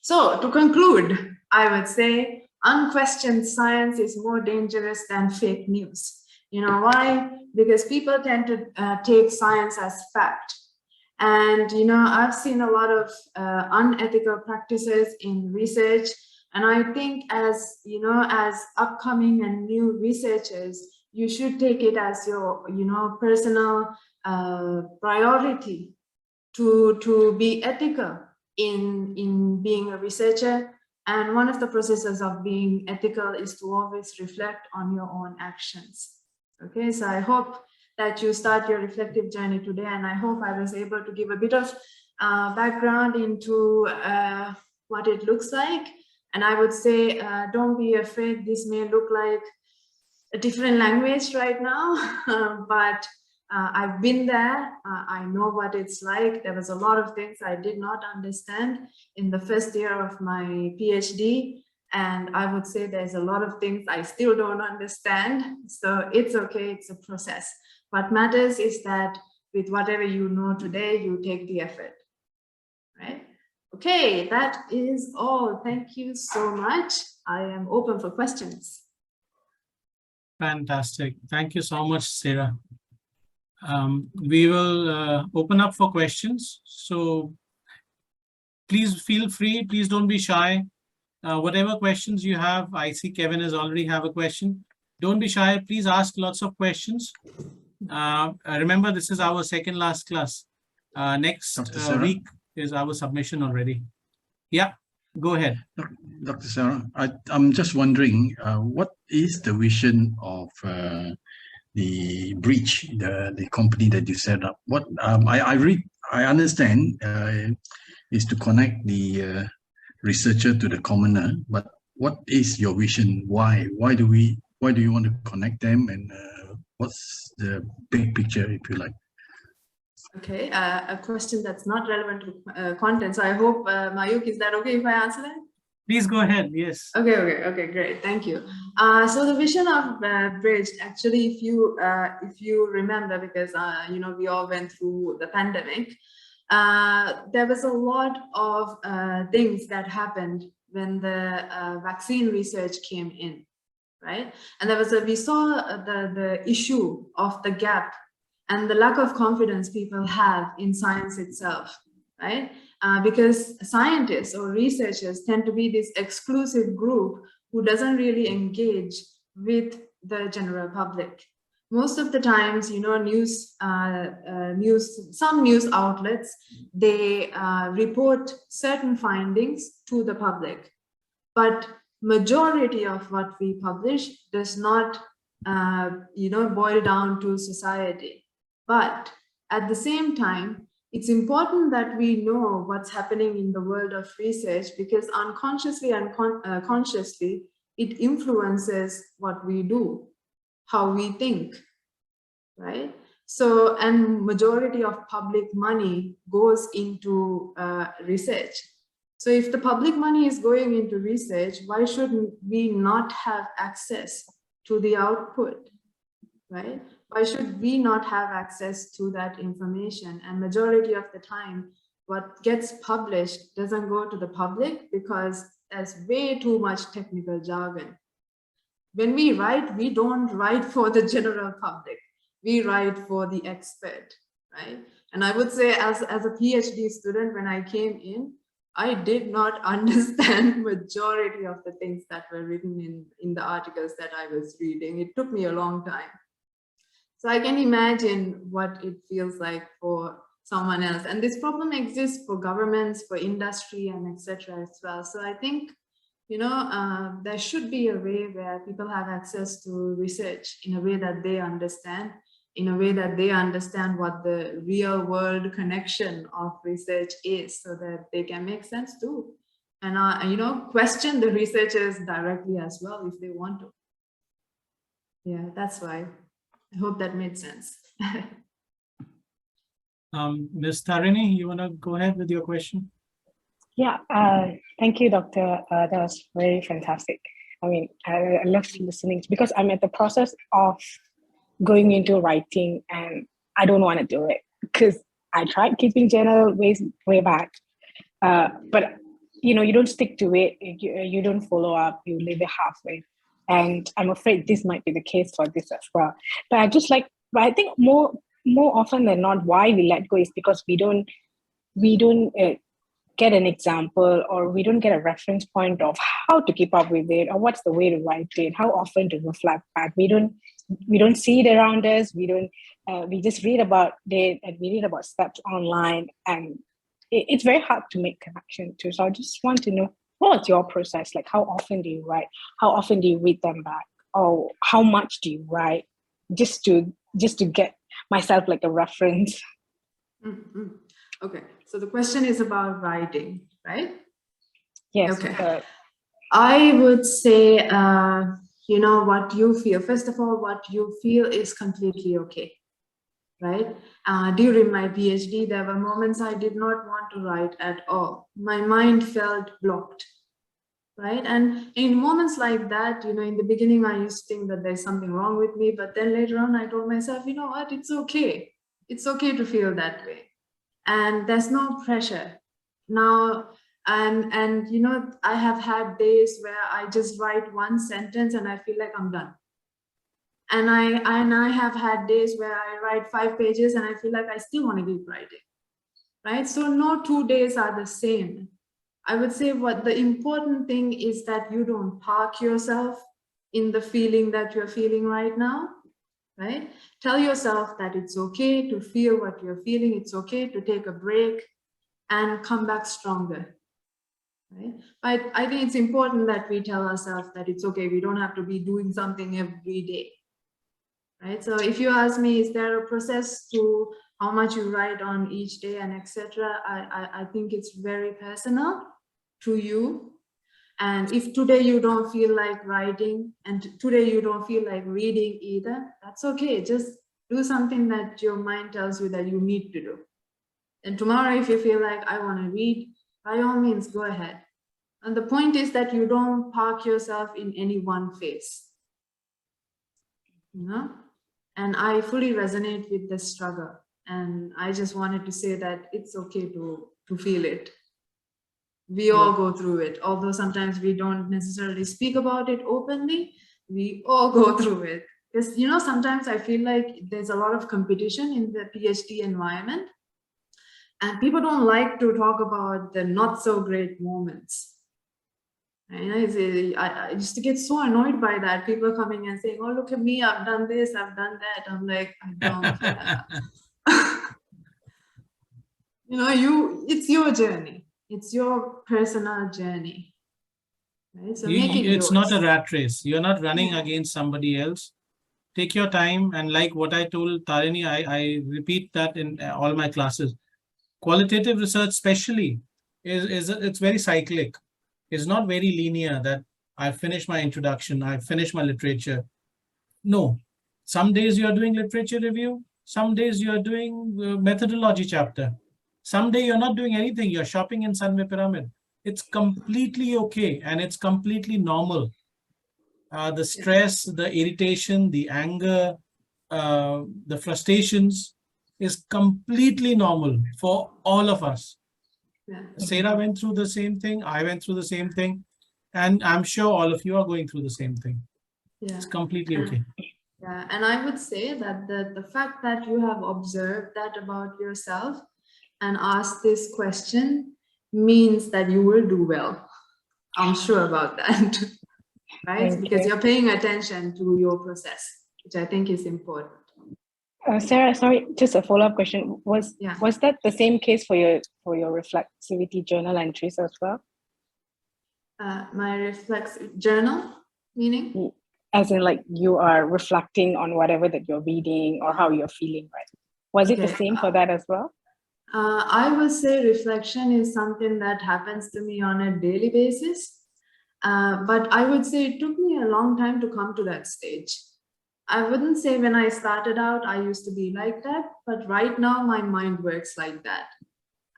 S2: So to conclude, I would say unquestioned science is more dangerous than fake news. You know why? Because people tend to take science as fact. And, you know, I've seen a lot of unethical practices in research. And I think as, you know, as upcoming and new researchers, you should take it as your, you know, personal priority to be ethical in being a researcher. And one of the processes of being ethical is to always reflect on your own actions. Okay, so I hope that you start your reflective journey today, and I hope I was able to give a bit of background into what it looks like. And I would say, don't be afraid. This may look like a different language right now, but I've been there. I know what it's like. There was a lot of things I did not understand in the first year of my PhD. And I would say there's a lot of things I still don't understand. So it's okay, it's a process. What matters is that with whatever you know today, you take the effort, right? Okay, that is all. Thank you so much. I am open for questions.
S1: Fantastic. Thank you so much, Sarah. We will open up for questions. So please feel free. Please don't be shy. Whatever questions you have, I see Kevin has already have a question. Don't be shy. Please ask lots of questions. Remember, this is our second last class. Next week is our submission already. Yeah, go ahead.
S6: Dr. Sarah, I'm just wondering, what is the vision of the Breach, the company that you set up? What I understand is to connect the researcher to the commoner, but what is your vision? Why do you want to connect them, and what's the big picture, if you like?
S2: Okay, a question that's not relevant to content. So I hope, Mayuk, is that okay if I answer that?
S1: Please go ahead. Yes.
S2: Okay, great. Thank you. So the vision of Bridge, actually, if you remember, because you know, we all went through the pandemic, there was a lot of things that happened when the vaccine research came in, right? And we saw the issue of the gap and the lack of confidence people have in science itself, right? Because scientists or researchers tend to be this exclusive group who doesn't really engage with the general public. Most of the times, you know, some news outlets, they report certain findings to the public, but majority of what we publish does not, you know, boil down to society. But at the same time, it's important that we know what's happening in the world of research, because unconsciously and consciously, it influences what we do, how we think, right? So, and majority of public money goes into research. So if the public money is going into research, why should we not have access to the output, right? Why should we not have access to that information? And majority of the time, what gets published doesn't go to the public because there's way too much technical jargon. When we write, we don't write for the general public. We write for the expert, right? And I would say as a PhD student, when I came in, I did not understand majority of the things that were written in the articles that I was reading. It took me a long time. So I can imagine what it feels like for someone else. And this problem exists for governments, for industry, and etc. as well. So I think, you know, there should be a way where people have access to research in a way that they understand, in a way that they understand what the real world connection of research is, so that they can make sense too. And, you know, question the researchers directly as well if they want to. Yeah, that's why. I hope that made sense.
S1: Ms. Tarini, you want to go ahead with your question?
S4: Yeah, thank you, Doctor. That was very fantastic. I mean, I love listening because I'm at the process of going into writing and I don't want to do it because I tried keeping journal way back. But, you know, you don't stick to it. You don't follow up. You leave it halfway. And I'm afraid this might be the case for this as well. But I think more often than not, why we let go is because we don't get an example, or we don't get a reference point of how to keep up with it, or what's the way to write it, how often to reflect back. We don't see it around us. We just read about it, and we read about steps online, and it's very hard to make connection too. So I just want to know, what's your process? Like, how often do you write? How often do you read them back? Or how much do you write? Just to get myself like a reference.
S2: Mm-hmm. Okay, so the question is about writing, right?
S4: Yes.
S2: Okay. I would say, you know, what you feel. First of all, what you feel is completely okay, right? During my PhD, there were moments I did not want to write at all. My mind felt blocked, right? And in moments like that, you know, in the beginning, I used to think that there's something wrong with me, but then later on, I told myself, you know what, it's okay. It's okay to feel that way. And there's no pressure. Now, and you know, I have had days where I just write one sentence and I feel like I'm done. And I have had days where I write 5 pages and I feel like I still want to keep writing, right? So no 2 days are the same. I would say what the important thing is that you don't park yourself in the feeling that you're feeling right now, right? Tell yourself that it's okay to feel what you're feeling. It's okay to take a break and come back stronger, right? But I think it's important that we tell ourselves that it's okay. We don't have to be doing something every day, right? So if you ask me, is there a process to how much you write on each day and etc.? I think it's very personal to you. And if today you don't feel like writing and today you don't feel like reading either, that's okay. Just do something that your mind tells you that you need to do. And tomorrow, if you feel like I want to read, by all means, go ahead. And the point is that you don't park yourself in any one phase, you know? And I fully resonate with this struggle. And I just wanted to say that it's okay to feel it. We all go through it, although sometimes we don't necessarily speak about it openly. We all go through it. Because, you know, sometimes I feel like there's a lot of competition in the PhD environment. And people don't like to talk about the not so great moments. I used to get so annoyed by that. People coming and saying, oh, look at me, I've done this, I've done that. I'm like, I don't care. You know, it's your journey. It's your personal journey. Right? So make it
S1: It's
S2: yours.
S1: not a rat race. You're not running against somebody else. Take your time. And like what I told Tarini, I repeat that in all my classes. Qualitative research especially it's very cyclic. It's not very linear that I finish my introduction, I finish my literature. No. Some days you are doing literature review. Some days you are doing methodology chapter. Someday you're not doing anything. You're shopping in Sunway Pyramid. It's completely okay and it's completely normal. The stress, the irritation, the anger, the frustrations is completely normal for all of us.
S2: Yeah.
S1: Sarah went through the same thing. I went through the same thing. And I'm sure all of you are going through the same thing.
S2: Yeah.
S1: It's completely okay.
S2: Yeah, and I would say that the fact that you have observed that about yourself and asked this question means that you will do well. I'm sure about that, right?
S4: Thank
S2: Because
S4: you.
S2: you're paying attention to your process, which I think is important.
S4: Sarah, sorry, just a follow-up question. Was that the same case for your reflexivity journal entries as well?
S2: My reflex journal, meaning?
S4: As in, like, you are reflecting on whatever that you're reading or how you're feeling, right? Was it the same for that as well?
S2: I would say reflection is something that happens to me on a daily basis. But I would say it took me a long time to come to that stage. I wouldn't say when I started out, I used to be like that, but right now my mind works like that.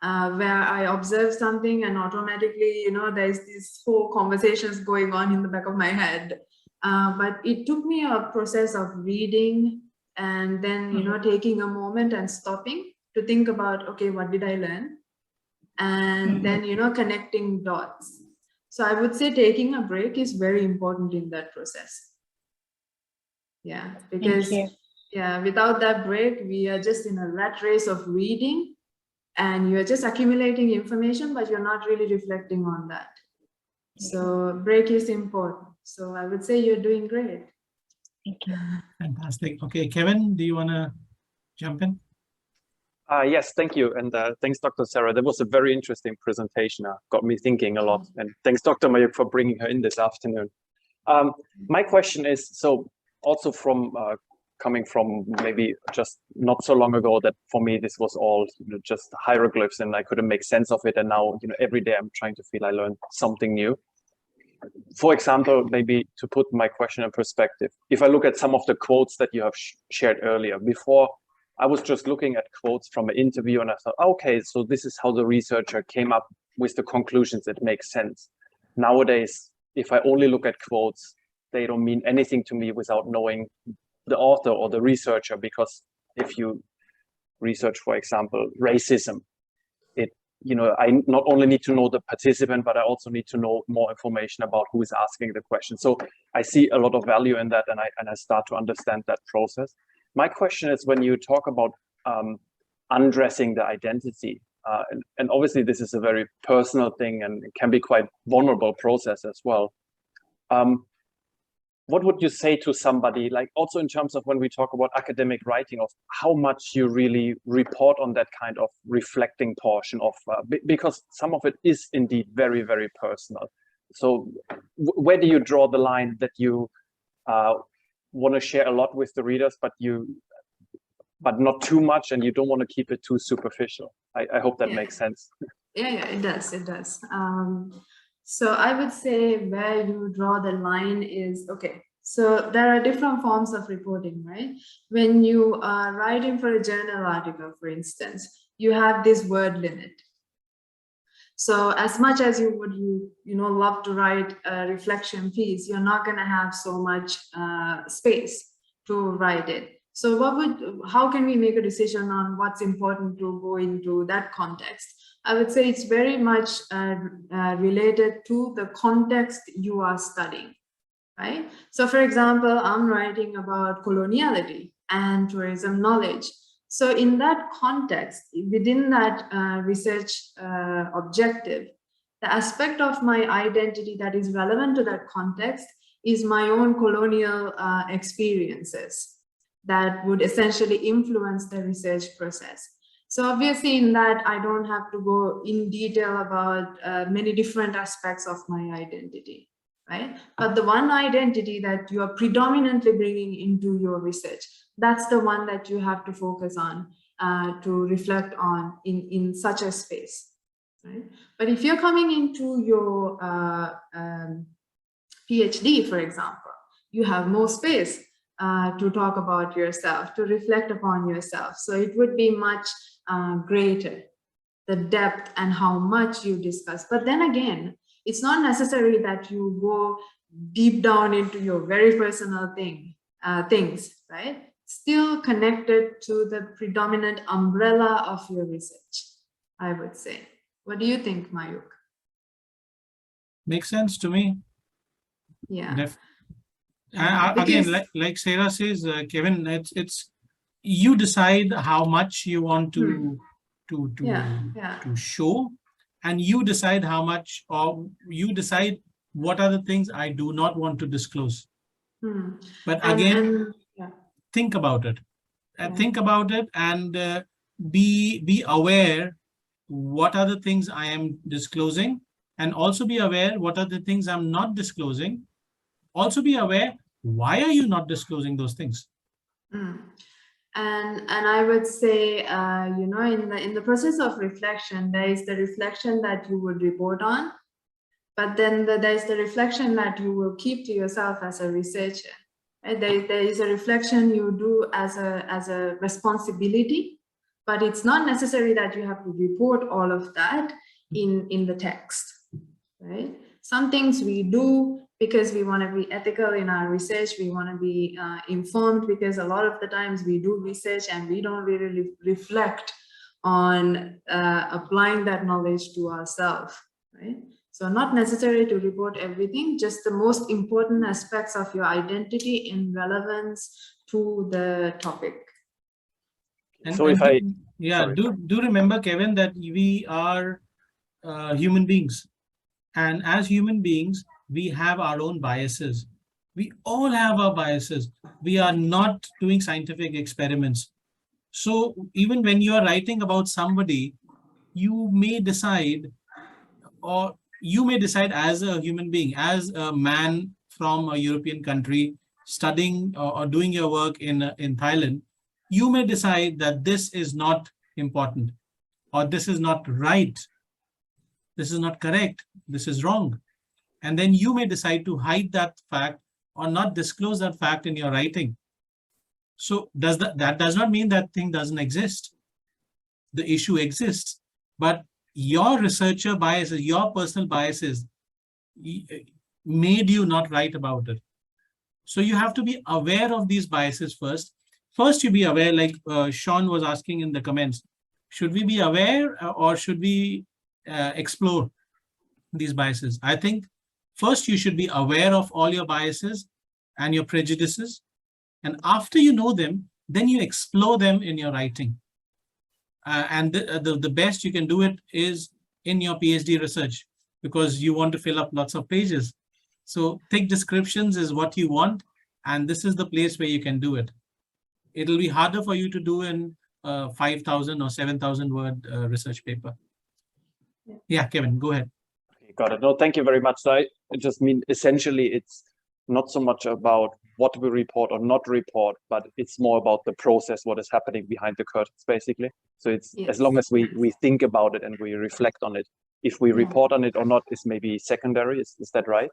S2: Where I observe something and automatically, you know, there's these whole conversations going on in the back of my head. But it took me a process of reading and then, you know, taking a moment and stopping to think about, okay, what did I learn? And then, you know, connecting dots. So I would say taking a break is very important in that process. Yeah, because without that break, we are just in a rat race of reading and you're just accumulating information, but you're not really reflecting on that. So break is important. So I would say you're doing great.
S4: Thank you.
S1: Fantastic. Okay, Kevin, do you want to jump in?
S5: Yes, thank you. And thanks, Dr. Sarah. That was a very interesting presentation. Got me thinking a lot. And thanks, Dr. Mayuk, for bringing her in this afternoon. My question is, so also from coming from maybe just not so long ago, that for me, this was all just hieroglyphs and I couldn't make sense of it. And now, every day I'm trying to feel I learned something new. For example, maybe to put my question in perspective, if I look at some of the quotes that you have shared earlier, before I was just looking at quotes from an interview and I thought, okay, so this is how the researcher came up with the conclusions that make sense. Nowadays, if I only look at quotes, they don't mean anything to me without knowing the author or the researcher, because if you research, for example, racism, I not only need to know the participant, but I also need to know more information about who is asking the question. So I see a lot of value in that, and I start to understand that process. My question is, when you talk about undressing the identity, and obviously this is a very personal thing and it can be quite vulnerable process as well. What would you say to somebody, like also in terms of when we talk about academic writing, of how much you really report on that kind of reflecting portion of, because some of it is indeed very, very personal. So where do you draw the line that you want to share a lot with the readers, but not too much, and you don't want to keep it too superficial? I hope that makes sense.
S2: Yeah, it does. So I would say where you draw the line is, okay, so there are different forms of reporting, right? When you are writing for a journal article, for instance, you have this word limit. So as much as you would, love to write a reflection piece, you're not going to have so much space to write it. So how can we make a decision on what's important to go into that context? I would say it's very much related to the context you are studying, right? So for example, I'm writing about coloniality and tourism knowledge. So in that context, within that research objective, the aspect of my identity that is relevant to that context is my own colonial experiences that would essentially influence the research process. So obviously in that, I don't have to go in detail about many different aspects of my identity, right? But the one identity that you are predominantly bringing into your research, that's the one that you have to focus on, to reflect on in such a space, right? But if you're coming into your PhD, for example, you have more space to talk about yourself, to reflect upon yourself. So it would be much greater, the depth and how much you discuss. But then again, it's not necessary that you go deep down into your very personal things, right? Still connected to the predominant umbrella of your research, I would say. What do you think, Mayuk?
S1: Makes sense to me.
S2: Yeah.
S1: Again, like Sarah says, Kevin, it's you decide how much you want to show, and you decide how much, or you decide what are the things I do not want to disclose. But again, think about it. Think about it, and be aware what are the things I am disclosing, and also be aware what are the things I'm not disclosing. Also be aware, why are you not disclosing those things?
S2: And I would say, in the process of reflection, there is the reflection that you would report on, but then there is the reflection that you will keep to yourself as a researcher. Right? There is a reflection you do as a responsibility, but it's not necessary that you have to report all of that in the text, right? Some things we do because we want to be ethical in our research, we want to be informed, because a lot of the times we do research and we don't really reflect on applying that knowledge to ourselves, right? So not necessary to report everything, just the most important aspects of your identity in relevance to the topic.
S1: And,
S5: so
S1: do remember, Kevin, that we are human beings. And as human beings, we have our own biases. We all have our biases. We are not doing scientific experiments. So even when you are writing about somebody, you may decide as a human being, as a man from a European country studying or doing your work in Thailand, you may decide that this is not important, or this is not right. This is not correct. This is wrong. And then you may decide to hide that fact or not disclose that fact in your writing. So that does not mean that thing doesn't exist. The issue exists, but your researcher biases, your personal biases made you not write about it. So you have to be aware of these biases first. First, you be aware, like Sean was asking in the comments, should we be aware or should we explore these biases? I think first you should be aware of all your biases and your prejudices. And after you know them, then you explore them in your writing. And the best you can do it is in your PhD research, because you want to fill up lots of pages. So thick descriptions is what you want, and this is the place where you can do it. It'll be harder for you to do in 5,000 or 7,000 word research paper. Yeah, Kevin, go ahead.
S5: Okay, got it. No, thank you very much. So I just mean, essentially, it's not so much about what we report or not report, but it's more about the process, what is happening behind the curtains, basically. So it's as long as we think about it and we reflect on it. If we report on it or not is maybe secondary. Is that right?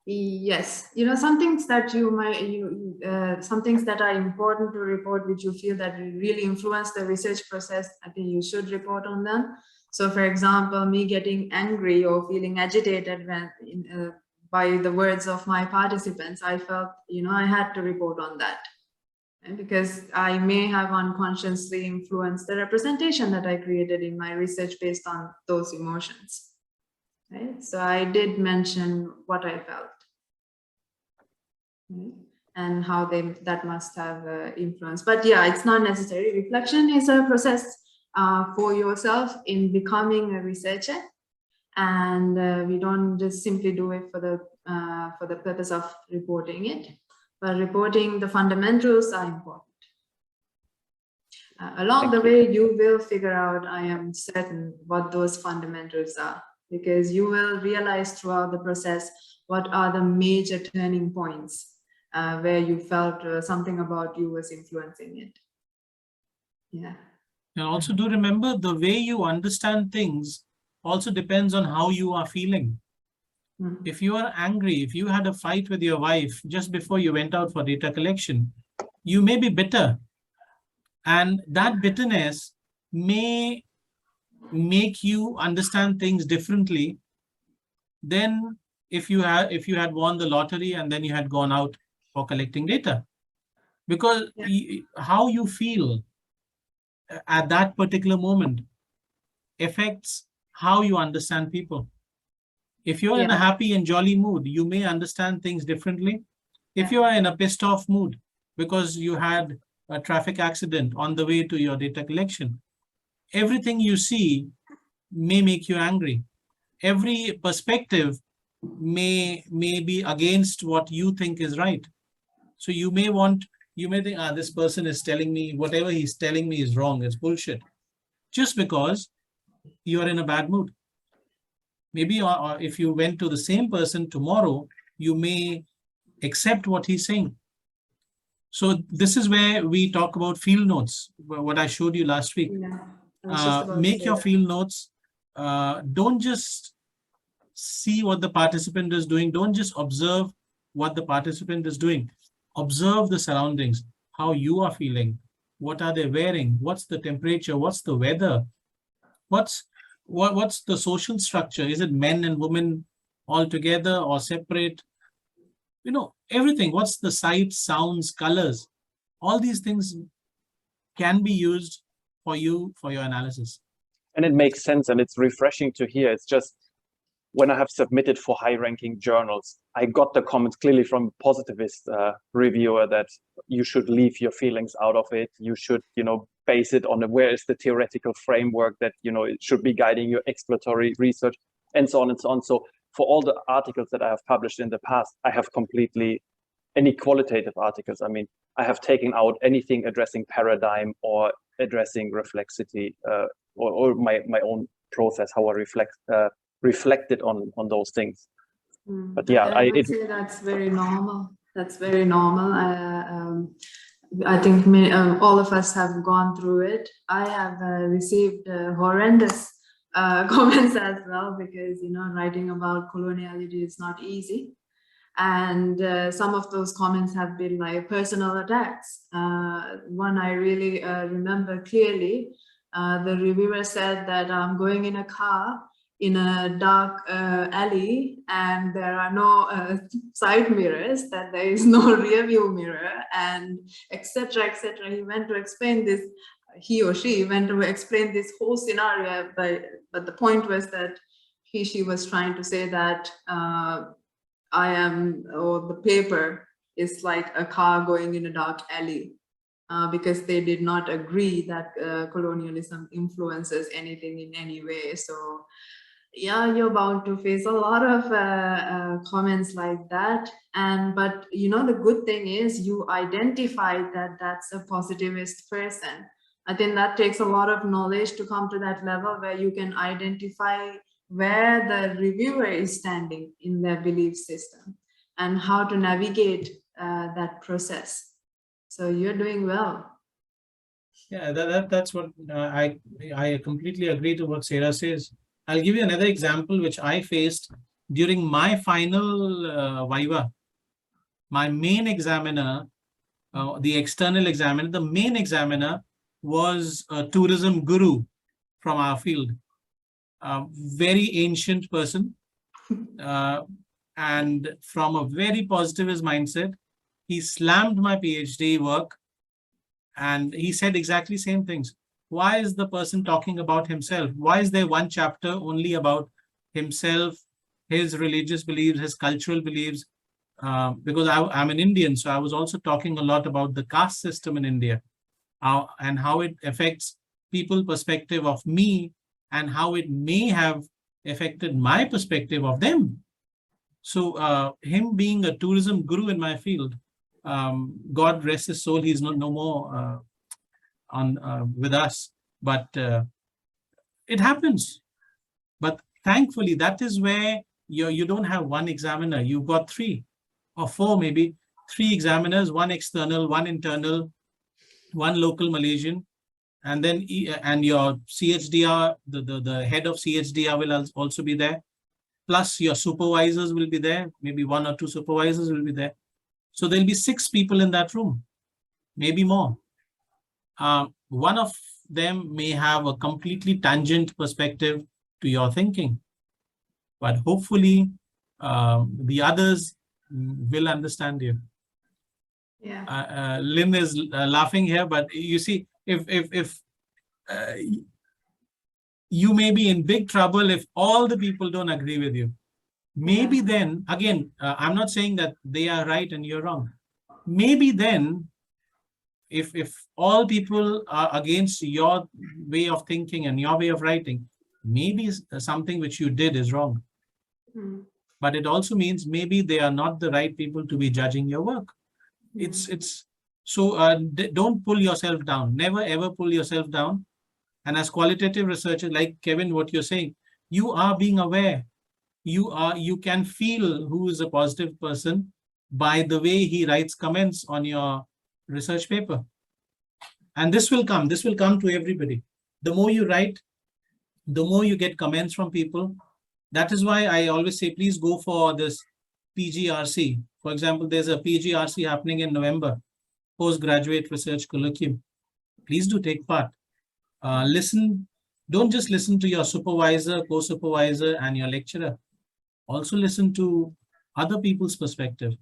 S2: Yes, you know, some things that you might, some things that are important to report, which you feel that really influence the research process, I think you should report on them. So for example, me getting angry or feeling agitated when by the words of my participants, I felt, you know, I had to report on that. And because I may have unconsciously influenced the representation that I created in my research based on those emotions. Right? So I did mention what I felt, right? And how that must have influence. But yeah, it's not necessary. Reflection is a process for yourself in becoming a researcher, and we don't just simply do it for the purpose of reporting it, but reporting the fundamentals are important. Along the way, you will figure out, I am certain, what those fundamentals are, because you will realize throughout the process what are the major turning points where you felt something about you was influencing it. Yeah.
S1: And also do remember, the way you understand things also depends on how you are feeling. If you are angry, if you had a fight with your wife just before you went out for data collection, you may be bitter. And that bitterness may make you understand things differently than if you had won the lottery and then you had gone out for collecting data. Because how you feel at that particular moment affects how you understand people. If you're in a happy and jolly mood, you may understand things differently. If you are in a pissed off mood because you had a traffic accident on the way to your data collection, everything you see may make you angry. Every perspective may be against what you think is right. So you may think, this person is telling me, whatever he's telling me is wrong, it's bullshit, just because you're in a bad mood. Maybe or if you went to the same person tomorrow, you may accept what he's saying. So this is where we talk about field notes, what I showed you last week. Make your field notes. Don't just see what the participant is doing. Don't just observe what the participant is doing. Observe the surroundings, how you are feeling. What are they wearing? What's the temperature? What's the weather? What's the social structure? Is it men and women all together or separate? You know, everything. What's the sights, sounds, colors? All these things can be used for your analysis.
S5: And it makes sense, and it's refreshing to hear. It's just, when I have submitted for high-ranking journals, I got the comments clearly from a positivist reviewer that you should leave your feelings out of it. You should, base it on where is the theoretical framework that, it should be guiding your exploratory research, and so on and so on. So for all the articles that I have published in the past, I have completely, any qualitative articles, I mean, I have taken out anything addressing paradigm or addressing reflexivity or my own process, how I reflected on those things. But yeah,
S2: I would say that's very normal. That's very normal. I think all of us have gone through it. I have received horrendous comments as well, because writing about coloniality is not easy, and some of those comments have been like personal attacks. One I really remember clearly. The reviewer said that I'm going in a car in a dark alley and there are no side mirrors, that there is no rear view mirror, and etc., etc. He went to explain this, he or she went to explain this whole scenario, but the point was that she was trying to say that I am, or the paper is like a car going in a dark alley, because they did not agree that colonialism influences anything in any way. So yeah, you're bound to face a lot of comments like that. But you know, the good thing is you identified that that's a positivist person. I think that takes a lot of knowledge to come to that level where you can identify where the reviewer is standing in their belief system and how to navigate that process. So you're doing well.
S1: Yeah, that's what I completely agree to what Sarah says. I'll give you another example which I faced during my final Viva. My main examiner, the external examiner, the main examiner was a tourism guru from our field, a very ancient person, and from a very positivist mindset. He slammed my PhD work and he said exactly same things. Why is the person talking about himself? Why is there one chapter only about himself, his religious beliefs, his cultural beliefs? Because I'm an Indian, so I was also talking a lot about the caste system in India, and how it affects people's perspective of me and how it may have affected my perspective of them. So him being a tourism guru in my field, God rest his soul, he's no more with us, but it happens. But thankfully, that is where you don't have one examiner, you've got 3 or 4, maybe 3 examiners, 1 external, 1 internal, 1 local Malaysian, and then and your CHDR, the head of CHDR will also be there, plus your supervisors will be there, maybe 1 or 2 supervisors will be there. So there'll be 6 people in that room, maybe more. One of them may have a completely tangent perspective to your thinking, but hopefully the others will understand you.
S2: Yeah.
S1: Lynn is laughing here, but you see, if you may be in big trouble if all the people don't agree with you. Maybe then, again, I'm not saying that they are right and you're wrong. Maybe then, if all people are against your way of thinking and your way of writing, maybe something which you did is wrong. But it also means maybe they are not the right people to be judging your work. So don't pull yourself down. Never ever pull yourself down. And as qualitative researchers, like Kevin, what you're saying, you are being aware. You can feel who is a positive person by the way he writes comments on your research paper. And this will come to everybody. The more you write, the more you get comments from people. That is why I always say, please go for this PGRC. For example, there's a PGRC happening in November, Postgraduate Research Colloquium. Please do take part. Listen, don't just listen to your supervisor, co-supervisor, and your lecturer. Also listen to other people's perspective.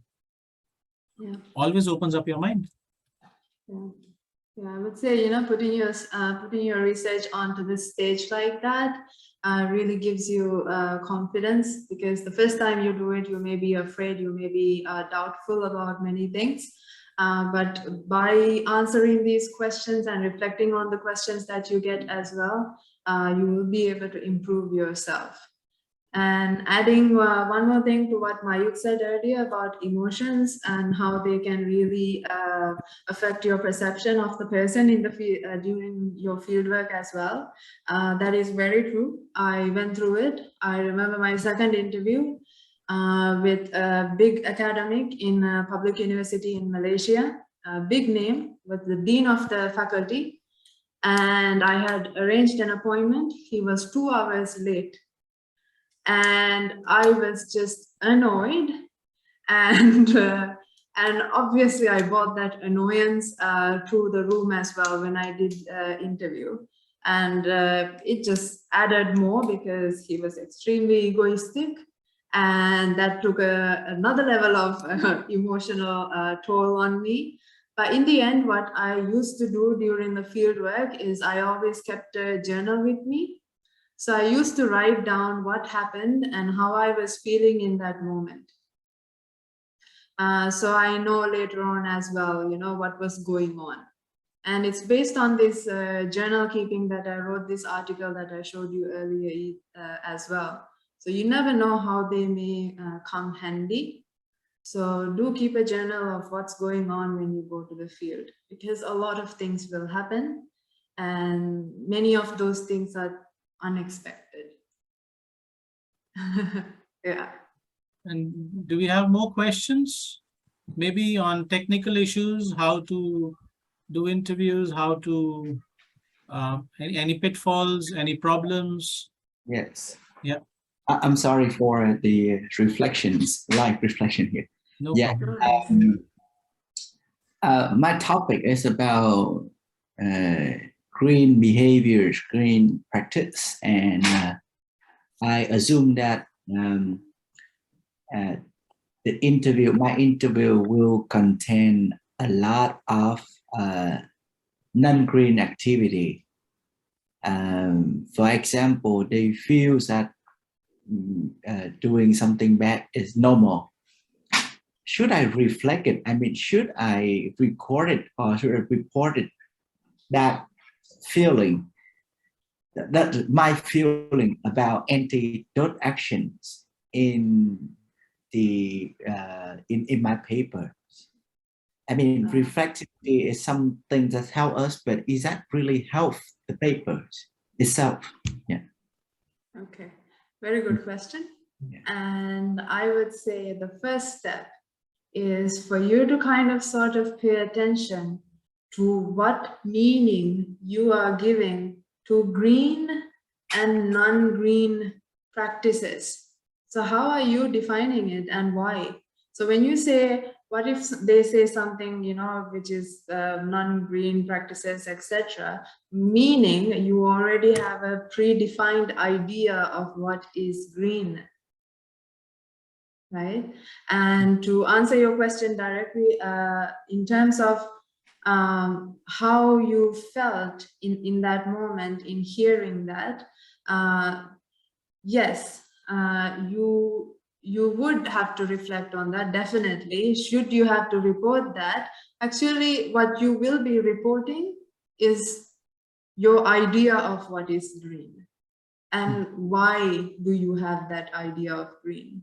S2: Yeah.
S1: Always opens up your mind.
S2: Yeah, I would say, you know, putting your research onto this stage like that really gives you confidence, because the first time you do it, you may be afraid, you may be doubtful about many things. But by answering these questions and reflecting on the questions that you get as well, you will be able to improve yourself. And adding one more thing to what Mayuk said earlier about emotions and how they can really affect your perception of the person in the field during your fieldwork as well. That is very true. I went through it. I remember my second interview with a big academic in a public university in Malaysia, a big name, with the dean of the faculty. And I had arranged an appointment. He was 2 hours late. And I was just annoyed, and obviously I brought that annoyance through the room as well when I did interview. And it just added more because he was extremely egoistic, and that took another level of emotional toll on me. But in the end, what I used to do during the field work is I always kept a journal with me. So I used to write down what happened and how I was feeling in that moment. So I know later on as well, you know, what was going on. And it's based on this journal keeping that I wrote this article that I showed you earlier as well. So you never know how they may come handy. So do keep a journal of what's going on when you go to the field, because a lot of things will happen and many of those things are unexpected. Yeah.
S1: And do we have more questions? Maybe on technical issues, how to do interviews, how to, any pitfalls, any problems?
S3: Yes.
S1: Yeah.
S3: I'm sorry for the reflections, live reflection here.
S1: No
S3: Yeah.
S1: problem.
S3: My topic is about green behaviors, green practice, and I assume that my interview will contain a lot of non-green activity. For example, they feel that doing something bad is normal. Should I reflect it? I mean, should I record it, or should I report it? That feeling, that my feeling about antidote actions in the in my paper. I mean, reflexivity is something that helps us, but is that really help the paper itself? Yeah.
S2: Okay, very good question.
S3: Yeah.
S2: And I would say the first step is for you to kind of sort of pay attention to what meaning you are giving to green and non-green practices. So how are you defining it and why? So when you say, what if they say something, you know, which is non-green practices, etc., meaning you already have a predefined idea of what is green, right? And to answer your question directly, in terms of how you felt in that moment, in hearing that, yes, you would have to reflect on that, definitely. Should you have to report that, actually what you will be reporting is your idea of what is green and why do you have that idea of green.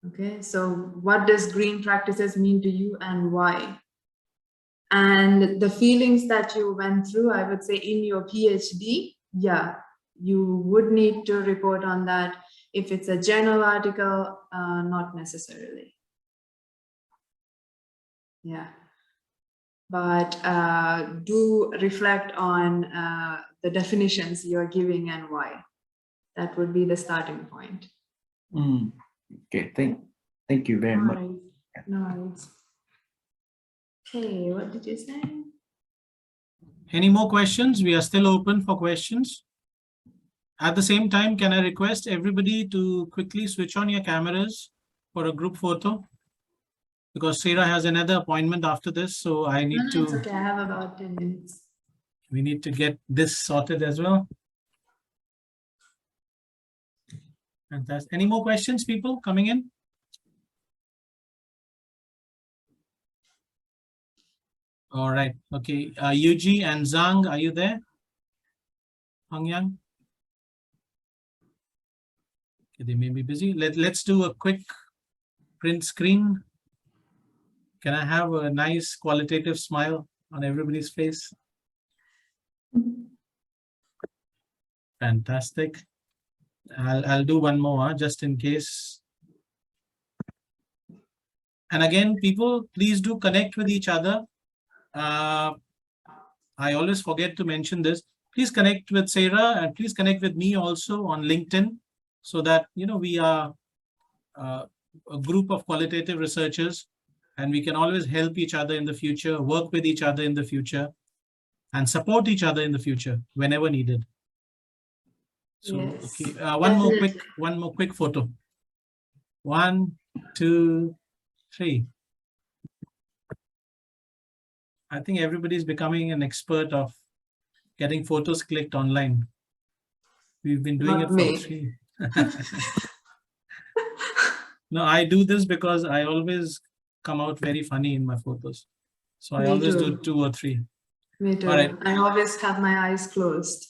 S2: Okay, so what does green practices mean to you and why? And the feelings that you went through, I would say in your PhD, yeah, you would need to report on that. If it's a journal article, not necessarily. Yeah, but do reflect on the definitions you're giving and why. That would be the starting point.
S3: Okay, thank you very much.
S2: No worries. Okay, what did you say?
S1: Any more questions? We are still open for questions. At the same time, can I request everybody to quickly switch on your cameras for a group photo? Because Sarah has another appointment after this, so I need to.
S2: It's okay, I have about 10 minutes.
S1: We need to get this sorted as well. Fantastic. Any more questions, people coming in? All right. Okay. Yuji and Zhang, are you there? Hangyang? Okay, they may be busy. Let's do a quick print screen. Can I have a nice qualitative smile on everybody's face? Fantastic. I'll do one more just in case. And again, people, please do connect with each other. I always forget to mention this. Please connect with Sarah and please connect with me also on LinkedIn, so that, you know, we are a group of qualitative researchers and we can always help each other in the future, work with each other in the future. and support each other in the future whenever needed. So,
S2: Yes,
S1: okay,
S2: definitely.
S1: one more quick photo. 1, 2, 3. I think everybody's becoming an expert of getting photos clicked online. We've been doing
S2: Not
S1: it for
S2: me.
S1: 3. No, I do this because I always come out very funny in my photos. So I
S2: Me
S1: always
S2: too.
S1: do 2 or 3.
S2: Me too.
S1: All right.
S2: I always have my eyes closed.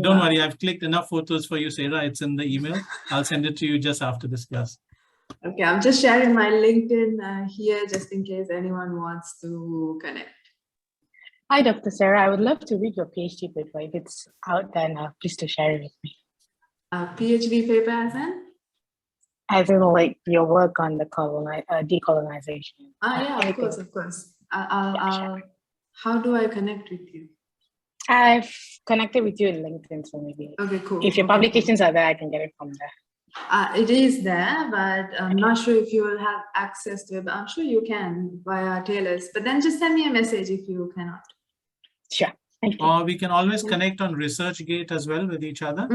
S1: Don't worry, I've clicked enough photos for you, Sarah. It's in the email. I'll send it to you just after this class.
S2: Okay, I'm just sharing my LinkedIn here just in case anyone wants to connect.
S4: Hi, Dr. Sarah. I would love to read your PhD paper. If it's out, then please to share it with me.
S2: PhD paper as in?
S4: As in, like, your work on the decolonization.
S2: Yeah,
S4: anything.
S2: of course, of course. How do I connect with you?
S4: I've connected with you in LinkedIn, so maybe
S2: Okay, cool.
S4: if your publications are there, I can get it from there.
S2: It is there, but I'm not sure if you will have access to it, but I'm sure you can via TLS. But then just send me a message if you cannot.
S4: Sure. Thank you.
S1: Or we can always connect on ResearchGate as well with each other.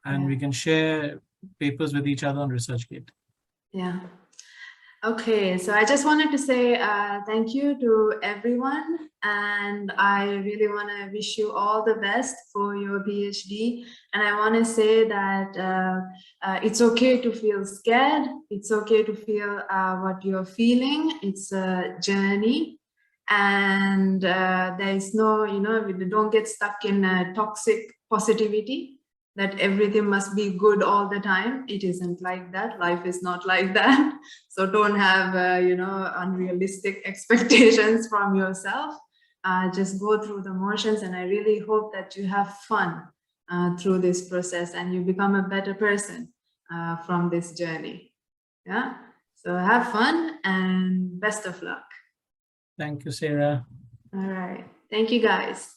S1: And we can share papers with each other on ResearchGate.
S2: Yeah. Okay, so I just wanted to say thank you to everyone, and I really want to wish you all the best for your PhD. And I want to say that it's okay to feel scared. It's okay to feel what you're feeling. It's a journey, and there is no, don't get stuck in toxic positivity, that everything must be good all the time. It isn't like that. Life is not like that. So don't have, unrealistic expectations from yourself. Just go through the motions. And I really hope that you have fun through this process and you become a better person from this journey. Yeah. So have fun and best of luck.
S1: Thank you, Sarah.
S2: All right. Thank you, guys.